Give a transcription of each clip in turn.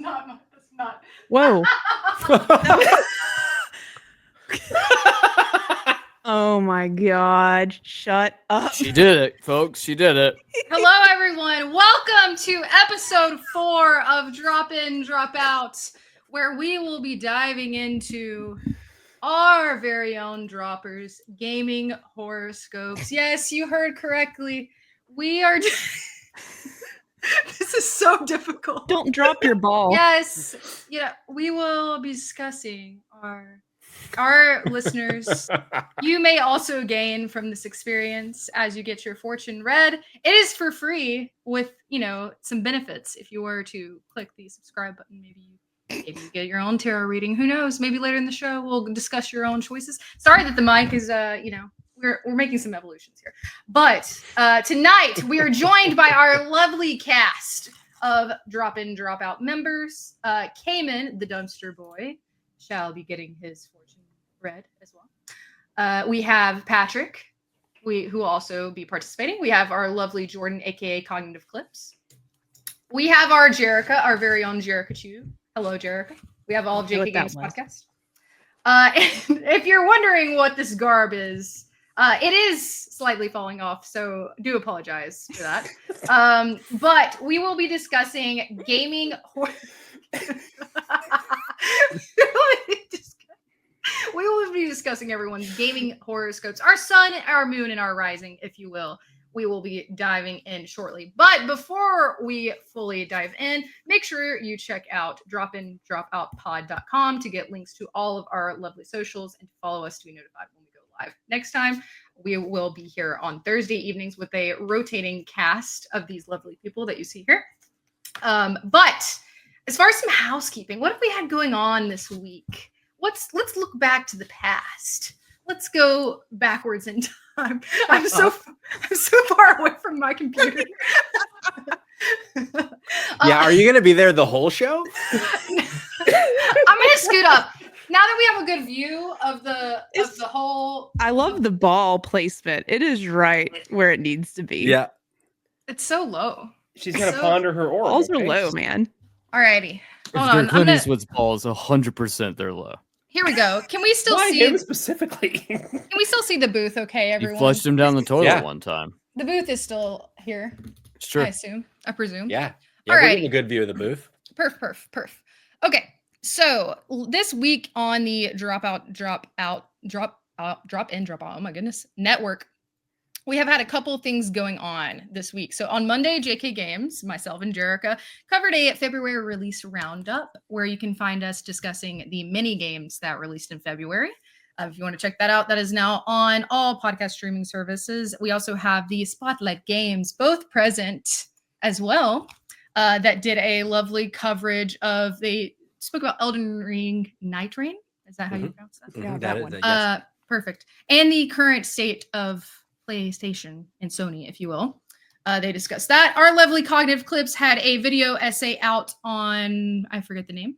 not. That's not. Whoa. Oh my God. Shut up. She did it, folks. She did it. Hello, everyone. Welcome to episode 4 of Drop In, Drop Out, where we will be diving into our very own droppers, gaming horoscopes. Yes, you heard correctly. We are. This is so difficult. Don't drop your ball. Yes, we will be discussing our listeners. You may also gain from this experience as you get your fortune read. It is for free with, some benefits. If you were to click the subscribe button, maybe you get your own tarot reading. Who knows? Maybe later in the show we'll discuss your own choices. Sorry that the mic is, we're making some evolutions here. But tonight we are joined by our lovely cast of Drop In, Drop Out members. Cayman, the dumpster boy, shall be getting his fortune read as well. We have Patrick, who will also be participating. We have our lovely Jordan, aka CognitiveClips. We have our Jerica, our very own Jerica Chu. Hello, Jerica. We have all of JK Games podcast. And if you're wondering what this garb is, it is slightly falling off, so do apologize for that. But we will be discussing gaming. We will be discussing everyone's gaming horoscopes, our sun, our moon, and our rising, if you will. We will be diving in shortly. But before we fully dive in, make sure you check out dropindropoutpod.com to get links to all of our lovely socials and to follow us to be notified when we go live. Next time, we will be here on Thursday evenings with a rotating cast of these lovely people that you see here. But as far as some housekeeping, what have we had going on this week? Let's look back to the past. Let's go backwards in time. I'm so far away from my computer. Yeah, are you going to be there the whole show? I'm going to scoot up. Now that we have a good view of the whole. I love the ball placement. It is right where it needs to be. Yeah. It's so low. She's going to ponder her aura. Balls are low, man. Alrighty. Hold If on. Clint Eastwood's balls, 100% they're low. Here we go. Can we still Why see him specifically? Can we still see the booth? Okay, everyone. You flushed him down the toilet Yeah. one time. The booth is still here. It's true. I presume. Yeah. All We're right. getting a good view of the booth. Perf. Okay, so this week on the Drop In, Drop Out. Oh my goodness, network. We have had a couple things going on this week. So on Monday, JK Games, myself and Jerica, covered a February release roundup where you can find us discussing the mini games that released in February. If you want to check that out, that is now on all podcast streaming services. We also have the Spotlight Games, both present as well, that did a lovely coverage of, they spoke about Elden Ring Night Rain. Is that how you pronounce that? Yeah, that one. Yes. Perfect. And the current state of PlayStation and Sony, if you will. They discussed that. Our lovely CognitiveClips had a video essay out on, I forget the name.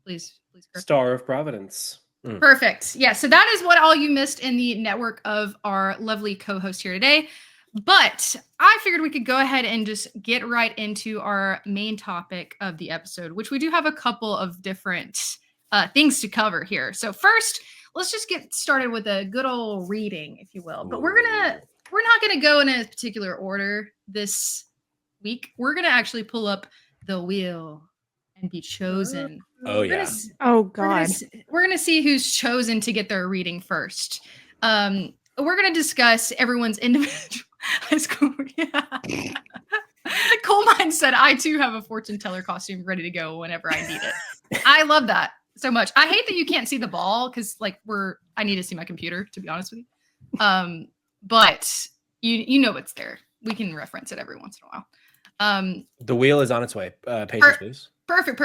Please correct. Star of Providence. Perfect. Yeah, so that is what all you missed in the network of our lovely co-host here today. But I figured we could go ahead and just get right into our main topic of the episode, which we do have a couple of different things to cover here. So first, let's just get started with a good old reading, if you will. But we're not gonna go in a particular order this week. We're gonna actually pull up the wheel and be chosen. Oh, yeah. Oh, God. We're gonna see who's chosen to get their reading first. We're gonna discuss everyone's individual high school. Yeah. Colemine said, "I too have a fortune teller costume ready to go whenever I need it." I love that so much. I hate that you can't see the ball because I need to see my computer, to be honest with you. But you know it's there. We can reference it every once in a while. The wheel is on its way. Patience, please. Perfect.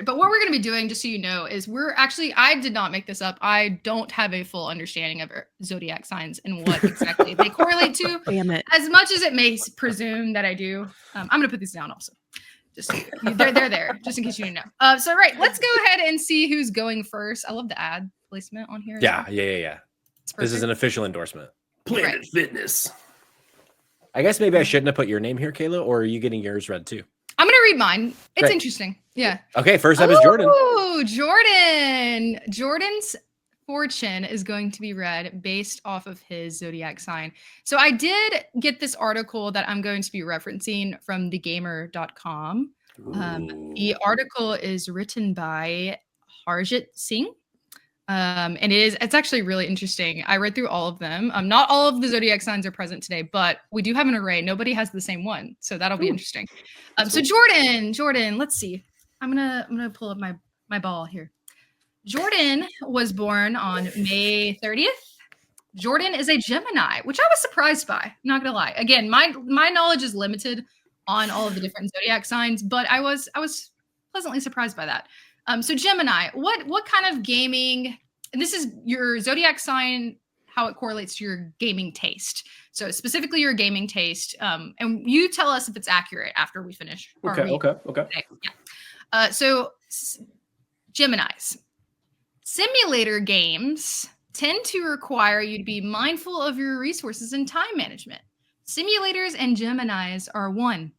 But what we're going to be doing, just so you know, is I did not make this up. I don't have a full understanding of zodiac signs and what exactly they correlate to. Damn it. As much as it may presume that I do. I'm going to put these down also. Just they're there, just in case you didn't know. So right, let's go ahead and see who's going first. I love the ad placement on here. Yeah. This is an official endorsement. Planet Fitness. I guess maybe I shouldn't have put your name here, Kayla, or are you getting yours read too? I'm gonna read mine. It's Great. interesting. Yeah. Okay, first up is Jordan. Oh, Jordan. Jordan's fortune is going to be read based off of his zodiac sign. So I did get this article that I'm going to be referencing from thegamer.com. The article is written by Harjit Singh. And it's actually really interesting. I read through all of them. Not all of the zodiac signs are present today, but we do have an array. Nobody has the same one, so that'll be interesting. So Jordan, let's see. I'm gonna pull up my ball here. Jordan was born on May 30th. Jordan is a Gemini, which I was surprised by. Not gonna lie. Again, my knowledge is limited on all of the different zodiac signs, but I was pleasantly surprised by that. So Gemini, what kind of gaming? And this is your zodiac sign, how it correlates to your gaming taste. So specifically your gaming taste, and you tell us if it's accurate after we finish. Okay. Yeah. So Geminis, simulator games tend to require you to be mindful of your resources and time management. Simulators and Geminis are one,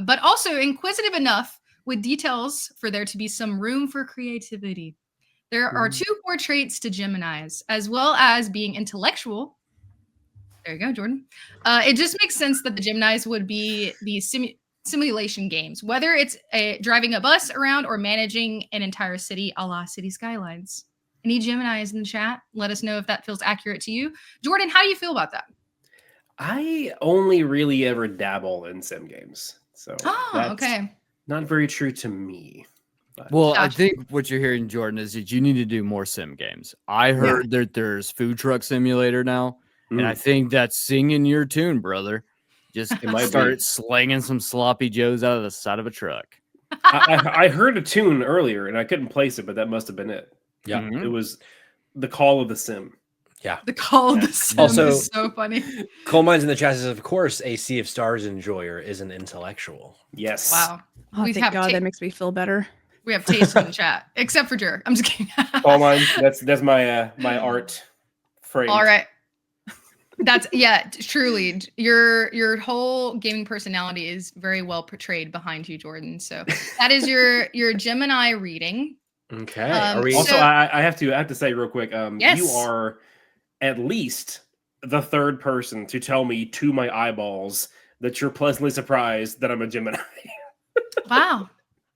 but also inquisitive enough with details for there to be some room for creativity. There are two core traits to Geminis, as well as being intellectual. There you go, Jordan. It just makes sense that the Geminis would be the simulation games, whether it's driving a bus around or managing an entire city, a la City Skylines. Any Geminis in the chat? Let us know if that feels accurate to you. Jordan, how do you feel about that? I only really ever dabble in sim games, so that's okay. not very true to me. But. Well, I Gotcha. think what you're hearing, Jordan, is that you need to do more sim games. I heard that there's Food Truck Simulator now, and I think that's singing your tune, brother. Just start slinging some sloppy joes out of the side of a truck. I heard a tune earlier, and I couldn't place it, but that must have been it. Yeah. It was the Call of the Sim. Yeah. The Call of the Sim Also, is so funny. Coal Mines in the chat says, of course, a Sea of Stars enjoyer is an intellectual. Yes. Wow. Oh, thank God, that makes me feel better. We have taste in the chat, except for Jer. I'm just kidding. Coal Mines. That's my my art frame. All right. That's truly your whole gaming personality is very well portrayed behind you, Jordan. So that is your Gemini reading. Okay. Also, I have to say real quick, yes. You are at least the third person to tell me to my eyeballs that you're pleasantly surprised that I'm a Gemini. Wow.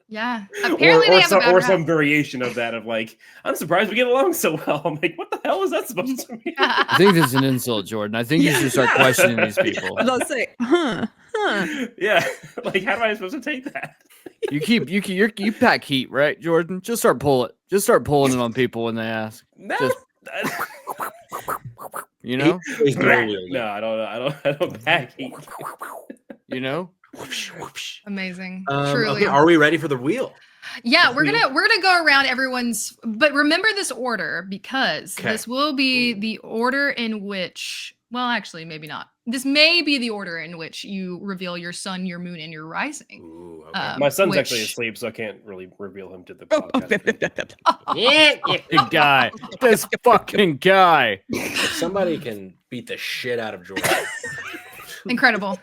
Yeah. Apparently or some variation of that of like, I'm surprised we get along so well. I'm like, what the hell is that supposed to mean? I think this is an insult, Jordan. I think you should start questioning these people. Let's say, huh. Yeah. Like, how am I supposed to take that? You pack heat, right, Jordan? Just start pulling it on people when they ask. No. Just, you know? No, I don't pack heat. You know? Amazing. Truly. Okay, are we ready for the wheel? Yeah, we're gonna go around everyone's, but remember this order because this will be the order in which, well, actually, maybe not. This may be the order in which you reveal your sun, your moon, and your rising. Ooh, okay. My son's actually asleep, so I can't really reveal him to the podcast. Fucking guy. This fucking guy. If somebody can beat the shit out of Jordan. Incredible.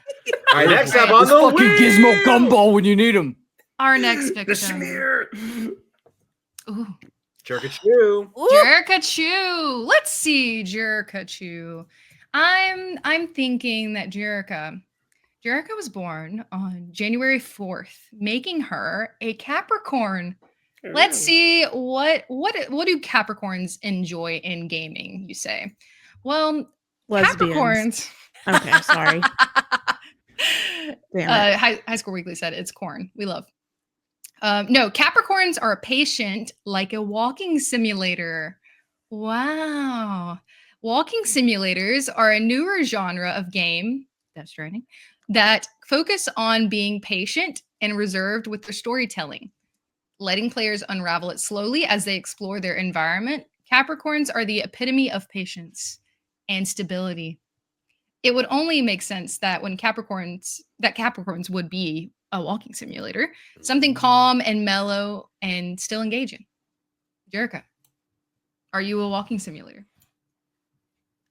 All right, next up on the fucking Gizmo Gumball when you need him. Our next victim. The smear. Ooh. Jerica Chu. Jerica Chu. Let's see, Jerica Chu. I'm thinking that Jerica was born on January 4th, making her a Capricorn. Let's see what do Capricorns enjoy in gaming, you say? Well, Lesbians. Capricorns. Okay, sorry. Damn it. High School Weekly said it's corn. We love. No, Capricorns are patient like a walking simulator. Wow. Walking simulators are a newer genre of game, Death Stranding, that focus on being patient and reserved with their storytelling, letting players unravel it slowly as they explore their environment. Capricorns are the epitome of patience and stability. It would only make sense that Capricorns would be a walking simulator, something calm and mellow and still engaging. Jerica, are you a walking simulator?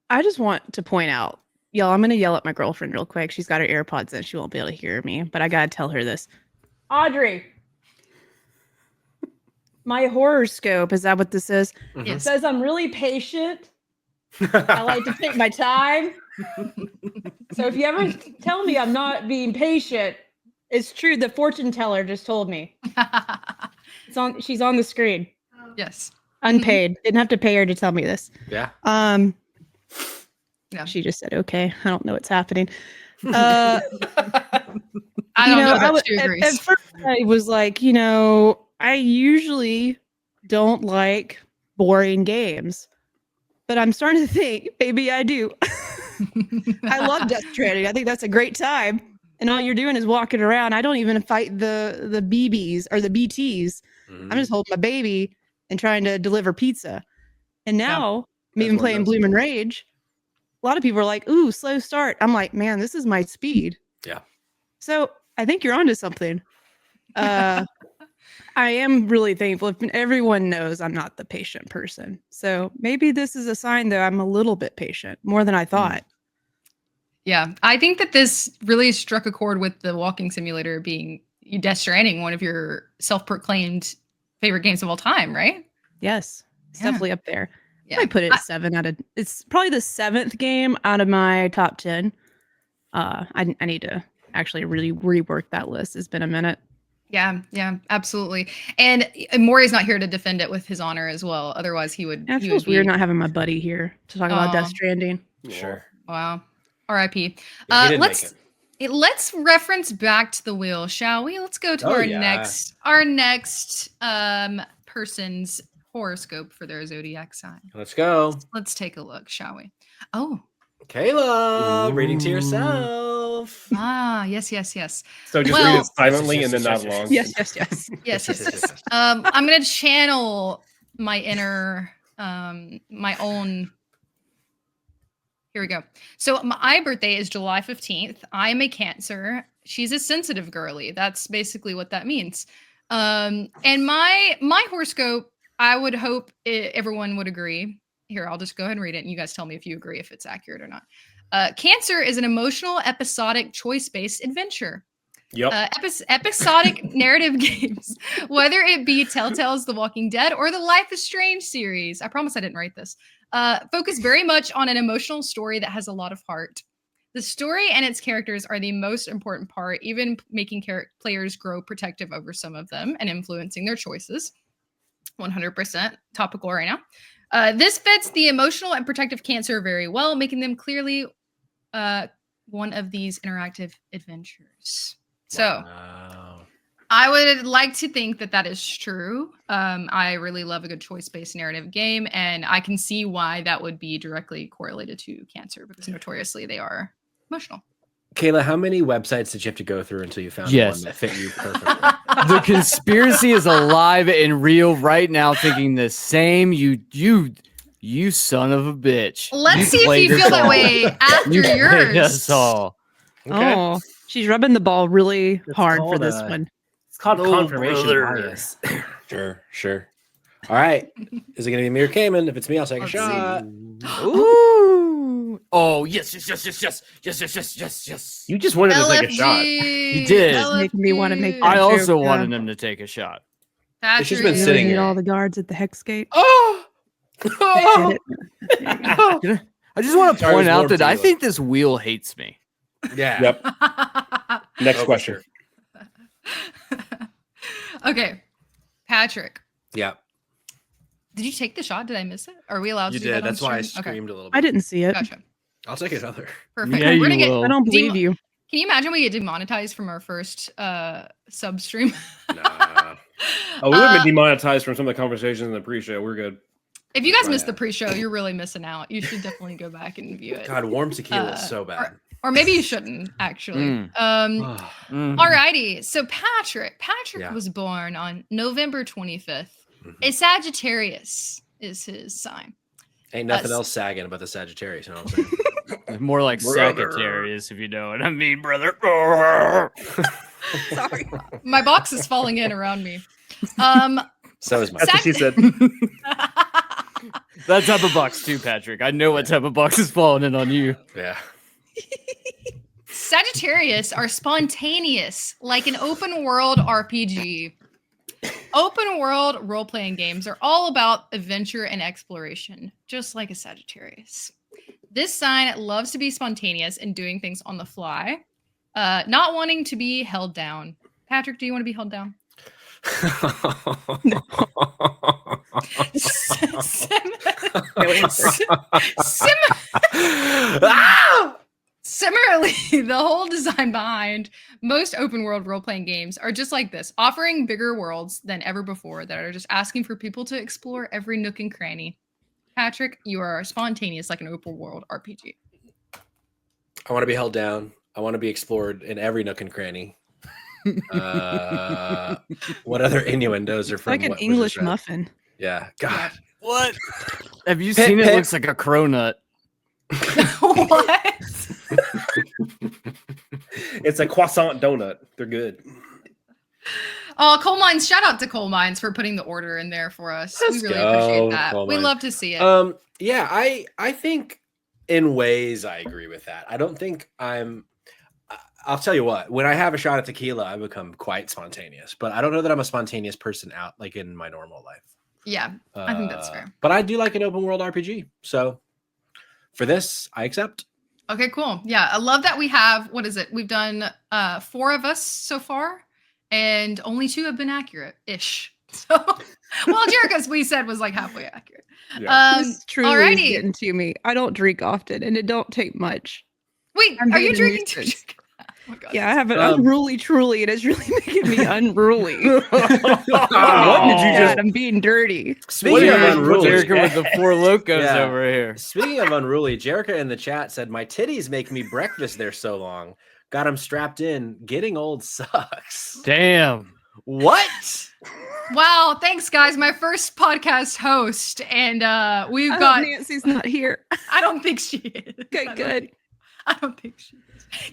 I just want to point out Y'all, I'm gonna yell at my girlfriend real quick. She's got her AirPods in. She won't be able to hear me, but I gotta tell her this. Audrey, my horoscope, is that what this is? Mhm. Yes. Says I'm really patient. I like to take my time. So if you ever tell me I'm not being patient, it's true. The fortune teller just told me. She's on the screen. Yes. Unpaid. Didn't have to pay her to tell me this. Yeah. Yeah. She just said, okay, I don't know what's happening. I don't know about you, at Grace. first I was like, I usually don't like boring games, but I'm starting to think maybe I do. I love Death Stranding. I think that's a great time. And all you're doing is walking around. I don't even fight the BBs or the BTs. I'm just holding my baby and trying to deliver pizza. And now I'm even playing Bloom and Rage. A lot of people are like, ooh, slow start. I'm like, man, this is my speed. Yeah. So I think you're onto something. I am really thankful. If everyone knows I'm not the patient person. So maybe this is a sign that I'm a little bit patient, more than I thought. Yeah, I think that this really struck a chord with the walking simulator being Death Stranding, one of your self-proclaimed favorite games of all time, right? Yes, it's Yeah. definitely up there. Yeah. I put it at 7 out of. It's probably the 7th game out of my top 10. I need to actually really rework that list. It's been a minute. Yeah, absolutely. And Maury's not here to defend it with his honor as well. Otherwise, he would. Yeah, it he feels would weird be, not having my buddy here to talk about Death Stranding. Sure. Wow. R.I.P. Yeah, he didn't make it. Let's reference back to the wheel, shall we? Let's go to our next person's horoscope for their zodiac sign. Let's go. Let's take a look, shall we? Oh, Kayla, reading to yourself. yes. So just read it silently and then not long. Yes. Yes. I'm gonna channel my inner, my own. Here we go. So my birthday is July 15th. I'm a Cancer. She's a sensitive girly. That's basically what that means. And my horoscope, I would hope everyone would agree. Here, I'll just go ahead and read it, and you guys tell me if you agree if it's accurate or not. Cancer is an emotional, episodic, choice-based adventure. Yep. Episodic narrative games, whether it be Telltale's The Walking Dead or the Life is Strange series. I promise I didn't write this. Focus very much on an emotional story that has a lot of heart. The story and its characters are the most important part, even making players grow protective over some of them and influencing their choices. 100% topical right now. This fits the emotional and protective Cancer very well, making them clearly one of these interactive adventures. So I would like to think that is true. I really love a good choice-based narrative game, and I can see why that would be directly correlated to Cancer, because notoriously they are emotional. Kayla, how many websites did you have to go through until you found one that fit you perfectly? The conspiracy is alive and real right now, thinking the same. You son of a bitch. Let's see if you feel that way after yours. Us all. Okay. Oh, she's rubbing the ball really hard for called, this one. It's called confirmation brother. bias. Sure. All right. Is it going to be me or Cayman? If it's me, I'll take a Let's shot. Ooh. Oh, yes. You just wanted to take a shot. He did. Making me wanna make I that also joke, wanted him to take a shot. Patrick. She's been You sitting need here. all the guards at the hex gate. Oh! Get it? I just want to Sorry, it was point out warm that to I you. think this wheel hates me. Yeah. Yep. Next Oh, for question. sure. Okay, Patrick, Yeah. did you take the shot? Did I miss it? Are we allowed You to do that did. on That's why I stream? Okay, screamed a little bit. I didn't see it. gotcha. I'll take another. Perfect. Yeah, We're you gonna get. will. I don't believe you. Can you imagine we get demonetized from our first sub stream? Nah. Oh, we would have been demonetized from some of the conversations in the pre-show. We're good. If you guys Right. missed the pre-show, you're really missing out. You should definitely go back and view it. God, warm tequila is so bad. Or maybe you shouldn't, actually. Mm. Mhm. Alrighty. So Patrick Yeah. was born on November 25th. Mhm. A Sagittarius is his sign. Ain't nothing else sagging about the Sagittarius, you know what I'm saying? More like Brother. Sagittarius, if you know what I mean, brother. Sorry. My box is falling in around me. So is mine. That's what she said. That type of box too, Patrick. I know what type of box is falling in on you. Yeah. Sagittarius are spontaneous, like an open world RPG. Open world role playing games are all about adventure and exploration, just like a Sagittarius. This sign loves to be spontaneous and doing things on the fly, not wanting to be held down. Patrick, do you want to be held down? Similarly, the whole design behind most open world role playing games are just like this, offering bigger worlds than ever before that are just asking for people to explore every nook and cranny. Patrick, you are spontaneous like an open world RPG. I want to be held down. I want to be explored in every nook and cranny. What other innuendos are from Like an what English was muffin. Yeah. God. What? Have you seen it? It looks like a cronut. What? It's a croissant donut. They're good. Oh, Coal Mines! Shout out to Coal Mines for putting the order in there for us. Let's We really go, appreciate that. Coal We Mines. love to see it. Yeah, I think in ways I agree with that. I don't think I'll tell you what, when I have a shot at tequila, I become quite spontaneous, but I don't know that I'm a spontaneous person out like in my normal life. Yeah, I think that's fair. But I do like an open world RPG. So for this, I accept. Okay, cool. Yeah, I love that we have, what is it? We've done 4 of us so far, and only 2 have been accurate-ish. So, well, Jerica's we said was like halfway accurate. Yeah. This truly is Alrighty. getting to me. I don't drink often, and it don't take much. Wait, I'm are you being a drinking too? nuisance. Oh my God. Yeah, I have an unruly truly, and it's really making me unruly. What did you Dad, just? I'm being dirty. Speaking of unruly, Jerica with the 4 locos Yeah. over here. Speaking of unruly, Jerica in the chat said, "My titties make me breakfast. They're so long. Got them strapped in. Getting old sucks." Damn. What? Wow, thanks guys. My first podcast host, and we've I hope got. Nancy's not here. I don't think she is. Okay, good. I don't think she is.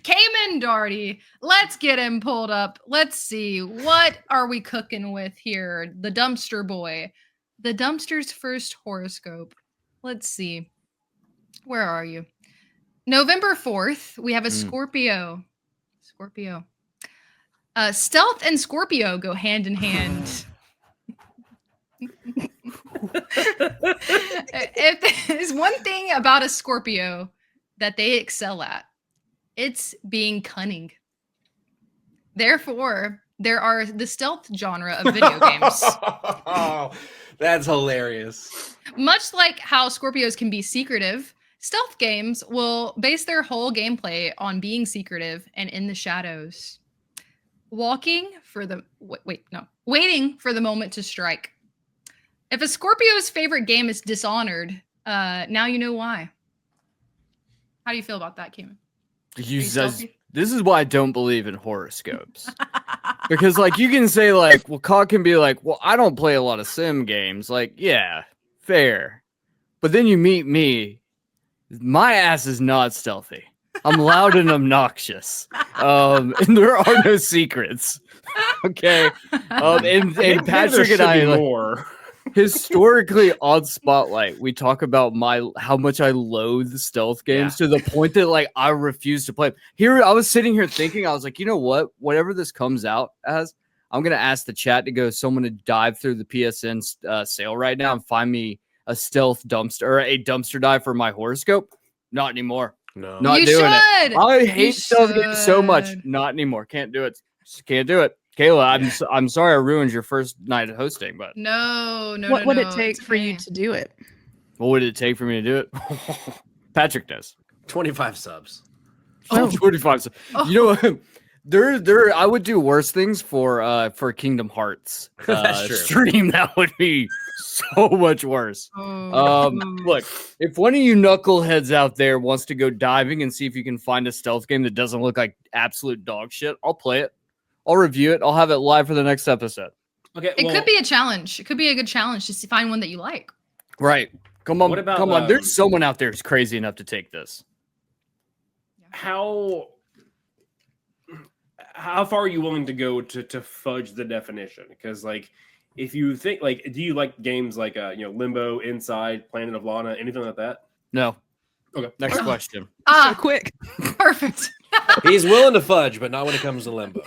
Cayman Darty, let's get him pulled up. Let's see. What are we cooking with here? The dumpster boy. The dumpster's first horoscope. Let's see. Where are you? November 4th, we have a Scorpio. Scorpio. Stealth and Scorpio go hand in hand. If there's one thing about a Scorpio that they excel at, it's being cunning. Therefore, there are the stealth genre of video games. Oh, that's hilarious. Much like how Scorpios can be secretive, stealth games will base their whole gameplay on being secretive and in the shadows. Waiting for the moment to strike. If a Scorpio's favorite game is Dishonored, now you know why. How do you feel about that, Kim? This is why I don't believe in horoscopes. Because, like, you can say, like, well, Cog can be like, well, I don't play a lot of sim games. Like, yeah, fair. But then you meet me. My ass is not stealthy. I'm loud and obnoxious. And there are no secrets. Okay. And Patrick and I, like, more. historically on Spotlight, we talk about how much I loathe stealth games to the point that like I refuse to play. Here, I was sitting here thinking, I was like, you know what? Whatever this comes out as, I'm gonna ask the chat to go. Someone to dive through the PSN sale right now and find me a stealth dumpster or a dumpster dive for my horoscope. Not anymore. No. Not You doing should. it. I You hate stealth games so much. should. Not anymore. Can't do it. Just can't do it. Kayla, I'm sorry I ruined your first night of hosting, but No. What would it no, take it's for you okay. to do it? what would it take for me to do it? Patrick does. 25 subs. Oh, 45. Oh. You know what? There I would do worse things for Kingdom Hearts That's true. stream. That would be so much worse. Oh. Look, if one of you knuckleheads out there wants to go diving and see if you can find a stealth game that doesn't look like absolute dog shit, I'll play it. I'll review it. I'll have it live for the next episode. Okay, It could be a challenge. It could be a good challenge to find one that you like. Right. Come on. What about, come on. There's someone out there who's crazy enough to take this. how far are you willing to go to fudge the definition? Because like, if you think like, do you like games like Limbo, Inside, Planet of Lana, anything like that? No. Okay. Next question. So quick. Perfect. He's willing to fudge, but not when it comes to limbo.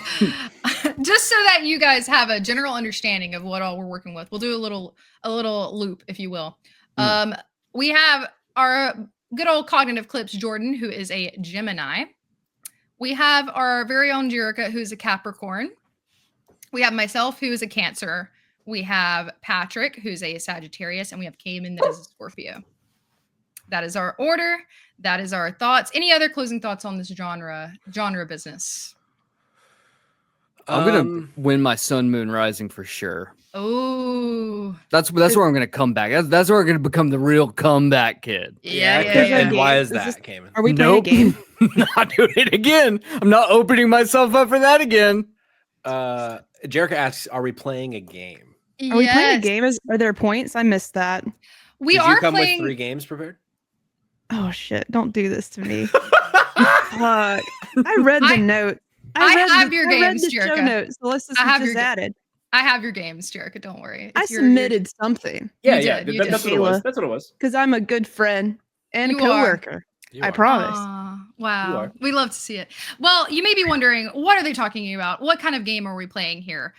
Just so that you guys have a general understanding of what all we're working with, we'll do a little loop, if you will. We have our good old cognitive clips, Jordan, who is a Gemini. We have our very own Jerica, who's a Capricorn. We have myself, who is a Cancer. We have Patrick, who's a Sagittarius, and we have Cayman, that is a Scorpio. That is our order. That is our thoughts. Any other closing thoughts on this genre business? I'm gonna win my Sun Moon Rising for sure. Oh, that's where I'm gonna come back. That's where I'm gonna become the real comeback kid. Yeah. And why is that, Cayman? Are we playing a game? Not doing it again. I'm not opening myself up for that again. Jerica asks, "Are we playing a game? Are we playing a game? Are there points? I missed that. We Did are you come playing... with 3 games prepared? Oh shit! Don't do this to me. Fuck! I read the note. I have your games, the show Jerica. notes. The list is just added. I have your games, Jerica. Don't worry. I submitted something. Yeah, That's what it was. That's what it was. Because I'm a good friend and You coworker. I promise. Wow. We love to see it. Well, you may be wondering, what are they talking about? What kind of game are we playing here?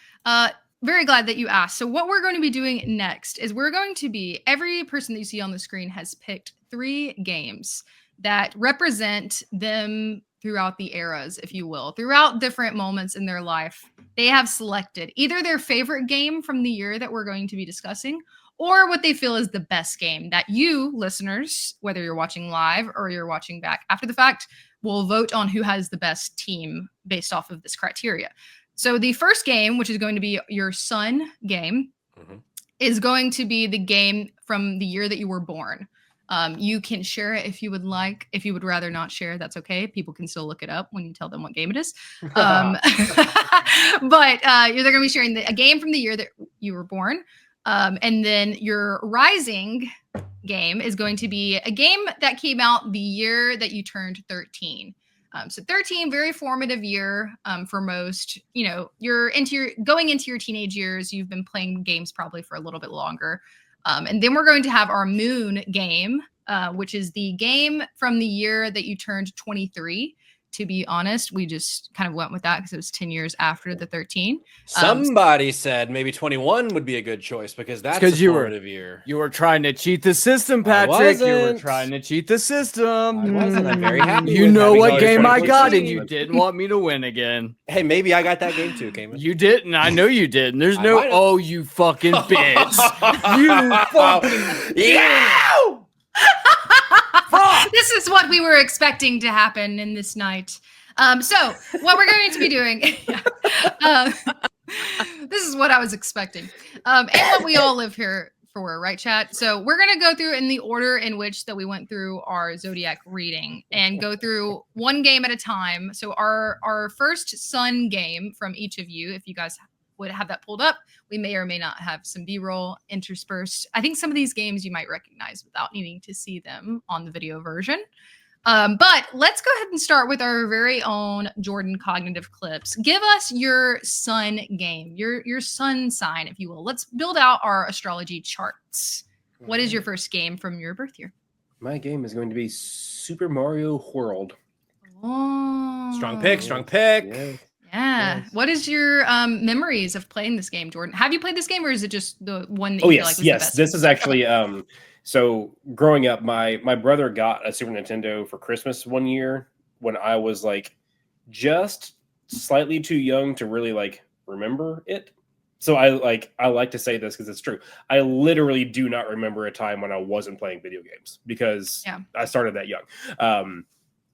Very glad that you asked. So what we're going to be doing next is every person that you see on the screen has picked 3 games that represent them throughout the eras, if you will, throughout different moments in their life. They have selected either their favorite game from the year that we're going to be discussing, or what they feel is the best game that you, listeners, whether you're watching live or you're watching back after the fact, will vote on who has the best team based off of this criteria. So the first game, which is going to be your Sun game, is going to be the game from the year that you were born. You can share it if you would like. If you would rather not share, that's okay. People can still look it up when you tell them what game it is. But they're going to be sharing a game from the year that you were born. And then your Rising game is going to be a game that came out the year that you turned 13. So 13, very formative year for most. You know, you're going into your teenage years. You've been playing games probably for a little bit longer. And then we're going to have our Moon game, which is the game from the year that you turned 23. To be honest, we just kind of went with that because it was 10 years after the 13. Somebody said maybe 21 would be a good choice because that's a formative year. You were trying to cheat the system, Patrick. You were trying to cheat the system. I wasn't. I'm very happy. You know what game I got, and you didn't want me to win again. Hey, maybe I got that game too, Cayman. You didn't. I know you didn't. There's no, you fucking bitch. You fucking yeah. This is what we were expecting to happen in this night. So what we're going to be doing, this is what I was expecting, and what we all live here for, right, chat? So we're going to go through in the order in which that we went through our Zodiac reading and go through one game at a time. So our first Sun game from each of you, if you guys would have that pulled up, we may or may not have some B-roll interspersed. I think some of these games you might recognize without needing to see them on the video version. But let's go ahead and start with our very own Jordan Cognitive Clips. Give us your Sun game, your Sun sign, if you will. Let's build out our astrology charts. What is your first game from your birth year? My game is going to be Super Mario World. Oh, strong pick. Yeah. Yes. What is your memories of playing this game, Jordan? Have you played this game, or is it just the one that you feel like was the best? This is actually so growing up, my brother got a Super Nintendo for Christmas one year when I was like just slightly too young to really like remember it. So I like to say this because it's true. I literally do not remember a time when I wasn't playing video games because I started that young.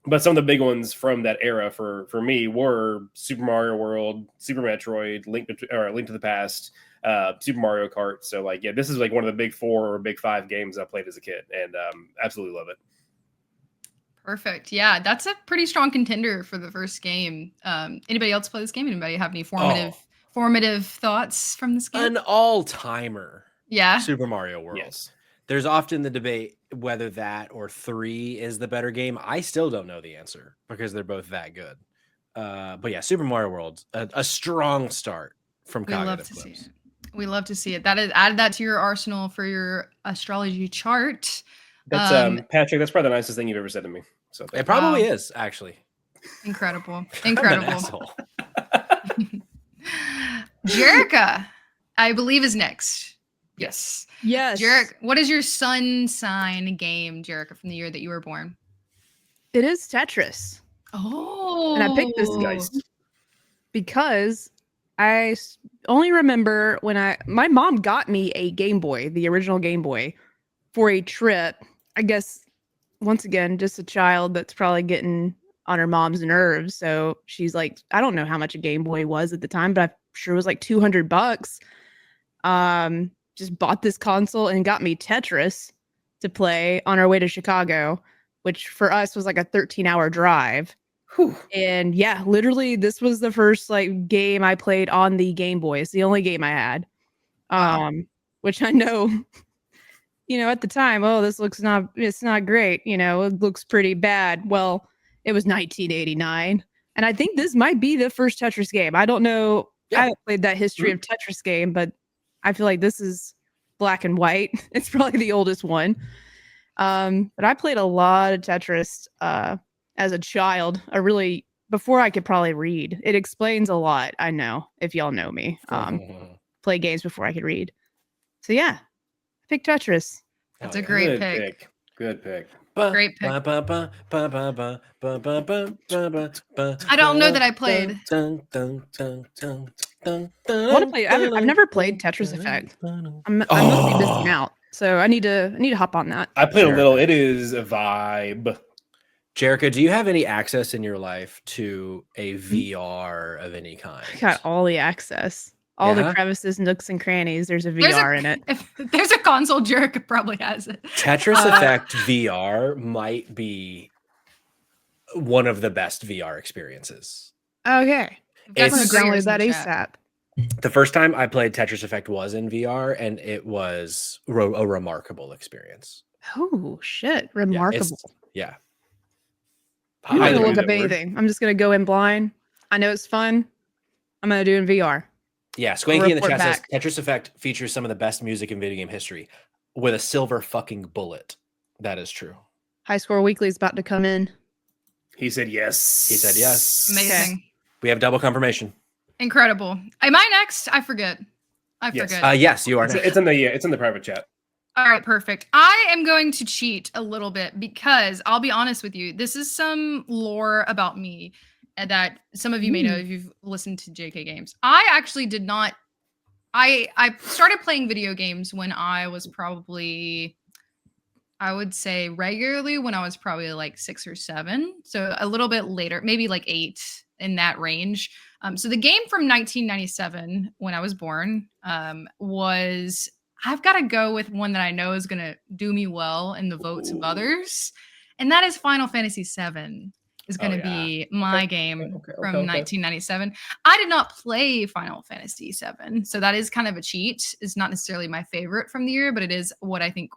But some of the big ones from that era for me were Super Mario World, Super Metroid, Link to the Past, Super Mario Kart. So this is like one of the big 4 or big 5 games I played as a kid, and absolutely love it. Perfect. Yeah, that's a pretty strong contender for the first game. Anybody else play this game? Anybody have any formative thoughts from this game? An all-timer. Yeah. Super Mario World. Yes. There's often the debate whether that or 3 is the better game. I still don't know the answer because they're both that good. But yeah, Super Mario World, a strong start from Cognitive Clips. We love to see it. That is, add that to your arsenal for your astrology chart. That's Patrick. That's probably the nicest thing you've ever said to me. So It probably is actually. Incredible. I'm an Incredible. asshole. Jerica, I believe, is next. Yes. Yes. Jerica, what is your sun sign game, Jerica, from the year that you were born? It is Tetris. Oh. And I picked this because only remember when my mom got me a Game Boy, the original Game Boy, for a trip. I guess, once again, just a child that's probably getting on her mom's nerves. So she's like, I don't know how much a Game Boy was at the time, but I'm sure it was like $200. Just bought this console and got me Tetris to play on our way to Chicago, which for us was like a 13-hour drive. Whew. And yeah, literally this was the first like game I played on the Game Boy. It's the only game I had. Which I know, at the time, it's not great. It looks pretty bad. Well, it was 1989. And I think this might be the first Tetris game. I don't know. Yeah. I haven't played that history of Tetris game, but I feel like this is black and white. It's probably the oldest one. But I played a lot of Tetris as a child. Before I could probably read. It explains a lot, I know, if y'all know me. Play games before I could read. So yeah, pick Tetris. That's a great pick. Good pick. Great pick. I don't know that I played. I want to play. I've never played Tetris Effect. I must be missing out. So I need to hop on that. I played a little. It is a vibe. Jerica, do you have any access in your life to a VR of any kind? I got all the access. All the crevices, nooks, and crannies. There's a VR in it. If there's a console, Jerica probably has it. Tetris Effect VR might be one of the best VR experiences. Okay. I'm going to download that chat. ASAP. The first time I played Tetris Effect was in VR, and it was a remarkable experience. Oh, shit. Remarkable. Yeah. I'm not going to look up anything. I'm just going to go in blind. I know it's fun. I'm going to do it in VR. Yeah, Swanky in the chat says Tetris Effect features some of the best music in video game history with a silver fucking bullet. That is true. High Score Weekly is about to come in. He said yes. He said yes. Amazing. Okay. We have double confirmation. Incredible. Am I next? I forget. Yes, you are next. It's in the private chat. All right, perfect. I am going to cheat a little bit because I'll be honest with you. This is some lore about me that some of you may know if you've listened to JK Games. I actually did not. I started playing video games when I was probably, I would say regularly when I was probably like 6 or 7. So a little bit later, maybe like 8 in that range. So the game from 1997 when I was born was, I've got to go with one that I know is going to do me well in the votes of others. And that is Final Fantasy VII. Is going to be my game from 1997. I did not play Final Fantasy VII, so that is kind of a cheat. It's not necessarily my favorite from the year, but it is what I think